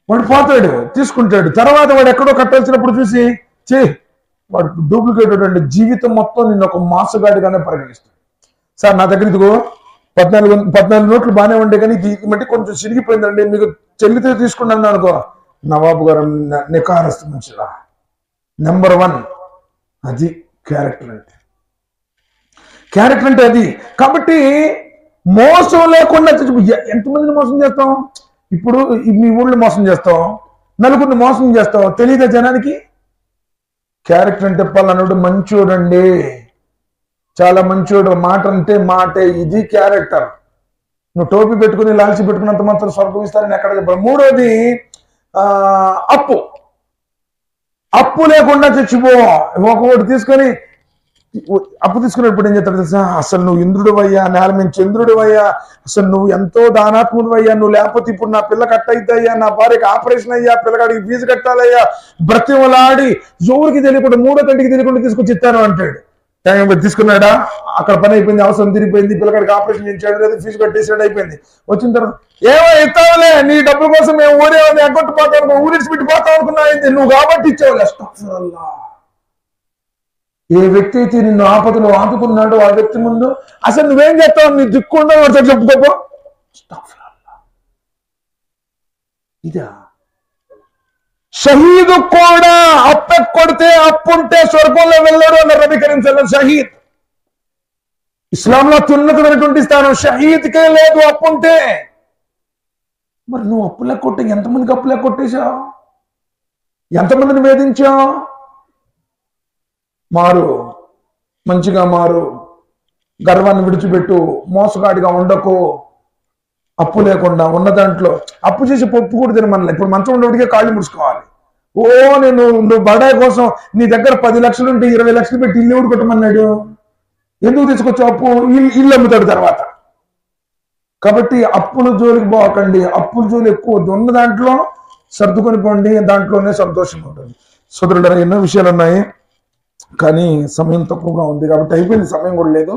వాడు పోతాడు, తీసుకుంటాడు. తర్వాత వాడు ఎక్కడో కట్టాల్సినప్పుడు చూసి వాడు డూప్లికేట్ అంటే జీవితం మొత్తం నిన్ను ఒక మాసగాడిగానే పరిగణిస్తాడు. సార్ నా దగ్గర ఇదిగో 14 నోట్లు బాగానే ఉండే, కానీ ఇది మట్టి కొంచెం చిరిగిపోయిందండి, మీకు చెల్లితే తీసుకున్నాను అనుకో. నవాబు గారు నికారస్తు మంచిదా, నెంబర్ 1. అది క్యారెక్టర్ అంటే. క్యారెక్టర్ అంటే అది. కాబట్టి మోసం లేకుండా ఎంతమందిని మోసం చేస్తాం? ఇప్పుడు మీ ఊళ్ళో మోసం చేస్తాం, నలుగురిని మోసం చేస్తాం, తెలియదా జనానికి? క్యారెక్టర్ అంటే పలానాడు మంచోడండి, చాలా మంచోడు, మాట అంటే మాటే, ఇది క్యారెక్టర్. నువ్వు టోపీ పెట్టుకుని లాల్చి పెట్టుకున్నంత మాత్రం స్వర్గం ఇస్తారని ఎక్కడ చెప్పాలి. మూడోది అప్పు లేకుండా చచ్చిపో. ఒకటి తీసుకొని అప్పు తీసుకున్నప్పుడు ఏం చెప్తాడు తెలుసా? అసలు నువ్వు ఇంద్రుడు అయ్యా, నేల మీద చంద్రుడు అయ్యా, అసలు నువ్వు ఎంతో దానాత్ముడు అయ్యా, నువ్వు లేకపోతే ఇప్పుడు నా పిల్ల కట్టయిద్దయ్యా, నా భార్యకి ఆపరేషన్ అయ్యా, పిల్లగాడికి ఫీజు కట్టాలయ్యా, బ్రతిమలాడి ఎవరికి తెలియకుండా, 3వ కంటికి తెలియకుండా తీసుకొచ్చి ఇస్తాను అంటాడు. టైం తీసుకున్నాడా, అక్కడ పని అయిపోయింది, అవసరం తిరిగిపోయింది, పిల్లగాడికి ఆపరేషన్ చేయించాడు, లేదా ఫీజు కట్టేసాడు, అయిపోయింది. వచ్చిన తర్వాత ఏమో ఇస్తావులే, నీ డబ్బుల కోసం మేము ఊరే ఎగ్గొట్టిపోతాం, ఊరిసి పెట్టిపోతాం అనుకున్నా, నువ్వు కాబట్టి ఇచ్చేవాళ్ళు. అస్తగ్ఫిరుల్లా. ఏ వ్యక్తి అయితే నిన్ను ఆపదలో ఆదుకున్నాడో ఆ వ్యక్తి ముందు అసలు నువ్వేం చేస్తావు? నీ దిక్కుండా చెప్పుకోపో. ఇదా షహీదు కూడా అప్పు కొడితే అప్పుంటే స్వర్గంలో వెళ్ళాడు అన్నారు నబీ కరీం సల్లల్లాహు అలైహి వసల్లం. షహీద్ ఇస్లాంలో అత్యున్నతమైనటువంటి స్థానం. షహీద్కే లేదు అప్పుంటే. మరి నువ్వు అప్పులే కొట్టి ఎంతమందికి అప్పులే కొట్టేశావు? ఎంతమందిని వేధించావు? మారు, మంచిగా మారు, గర్వాన్ని విడిచిపెట్టు, మోసగాడిగా ఉండకు. అప్పు లేకుండా ఉన్న దాంట్లో అప్పు చేసి పప్పు కూడా తినమనలే. ఇప్పుడు మంచం ఉండేటికే కాళ్ళు ముడుచుకోవాలి. నువ్వు బడాయి కోసం నీ దగ్గర 10 లక్షలు ఉంటే 20 లక్షలు పెట్టి ఇల్లు ఎవడు కొట్టమన్నాడు? ఎందుకు తీసుకొచ్చావు అప్పు? ఇల్లు అమ్ముతాడు తర్వాత. కాబట్టి అప్పుల జోలికి పోకండి, అప్పుల జోలి ఎక్కువ ఉన్న దాంట్లో సర్దుకొని పోండి, దాంట్లోనే సంతోషంగా ఉంటుంది. సోదరులారా, ఎన్నో విషయాలు ఉన్నాయి కానీ సమయం తక్కువగా ఉంది కాబట్టి అయిపోయింది, సమయం కూడా లేదు.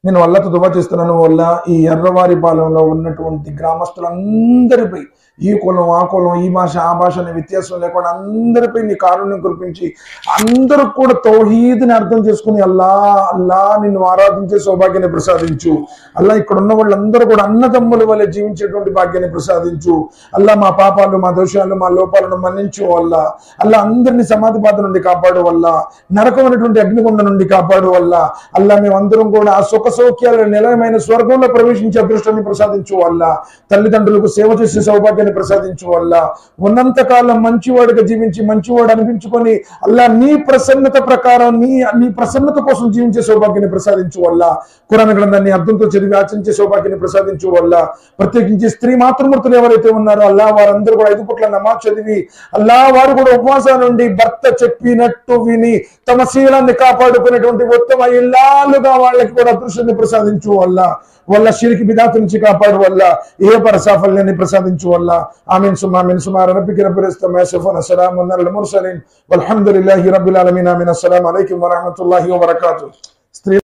నేను వాళ్ళతో దువా చేస్తున్నాను. వల్ల ఈ ఎర్రవారిపాలెంలో ఉన్నటువంటి గ్రామస్తులందరిపై, ఈ కులం ఆ కులం, ఈ భాష ఆ భాష అనే వ్యత్యాసం లేకుండా అందరిపై నీ కారుణ్యం కురిపించి అందరూ కూడా తౌహీద్ని అర్థం చేసుకుని అల్లా అల్లా నిన్ను ఆరాధించే సౌభాగ్యాన్ని ప్రసాదించు. అల్లా ఇక్కడ ఉన్న వాళ్ళందరూ కూడా అన్నదమ్ముల వల్లే జీవించేటువంటి భాగ్యాన్ని ప్రసాదించు. అల్లా మా పాపాలు, మా దోషాలు, మా లోపాలను మన్నించు. వల్ల అల్లా అందరినీ సమాధి బాధ నుండి కాపాడు. వల్ల నరకమైనటువంటి అగ్నిగుండ నుండి కాపాడు. వల్ల అల్లా మేమందరం కూడా ఆ సుఖ సౌఖ్యాల నిలయమైన స్వర్గంలో ప్రవేశించే అదృష్టాన్ని ప్రసాదించు. వల్ల తల్లిదండ్రులకు సేవ చేసే సౌభాగ్యాన్ని ప్రసాదించు. వల్ల ఉన్నంత కాలం మంచివాడిగా జీవించి మంచివాడు అనిపించుకొని అల్లా నీ ప్రసన్నత ప్రకారం నీ ప్రసన్నత కోసం జీవించే సౌభాగ్యాన్ని ప్రసాదించు. వల్ల ఖురాన్ గ్రంథాన్ని అర్థంతో చదివి ఆచరించే సౌభాగ్యాన్ని ప్రసాదించు. వల్ల ప్రత్యేకించి స్త్రీ మాతృమూర్తులు ఎవరైతే ఉన్నారో అల్లా వారందరూ కూడా 5 పూట్ల నమాజ్ చదివి అల్లా వారు కూడా ఉపవాసాల నుండి భర్త చెప్పినట్టు విని తమ శీలాన్ని కాపాడుకునేటువంటి ఉత్తమ ఇల్లాలుగా వాళ్ళకి కూడా అదృష్టాన్ని ప్రసాదించు. వల్ల షిరికి బిదాత్ నుంచి కాపాడు. వల్ల ఏ పర సాఫల్యాన్ని ప్రసాదించు. వల్ల ఆమీన్ సుమా ఆమీన్ సుమా రబ్బిక రబ్బిల్ ఇజ్జతి అమ్మా యసిఫూన్ అస్సలాము అలల్ ముర్సలీన్ వల్హమ్దులిల్లాహి రబ్బిల్ ఆలమీన్. ఆమీన్. అస్సలాము అలైకుం వరహ్మతుల్లాహి వబరకాతుహు.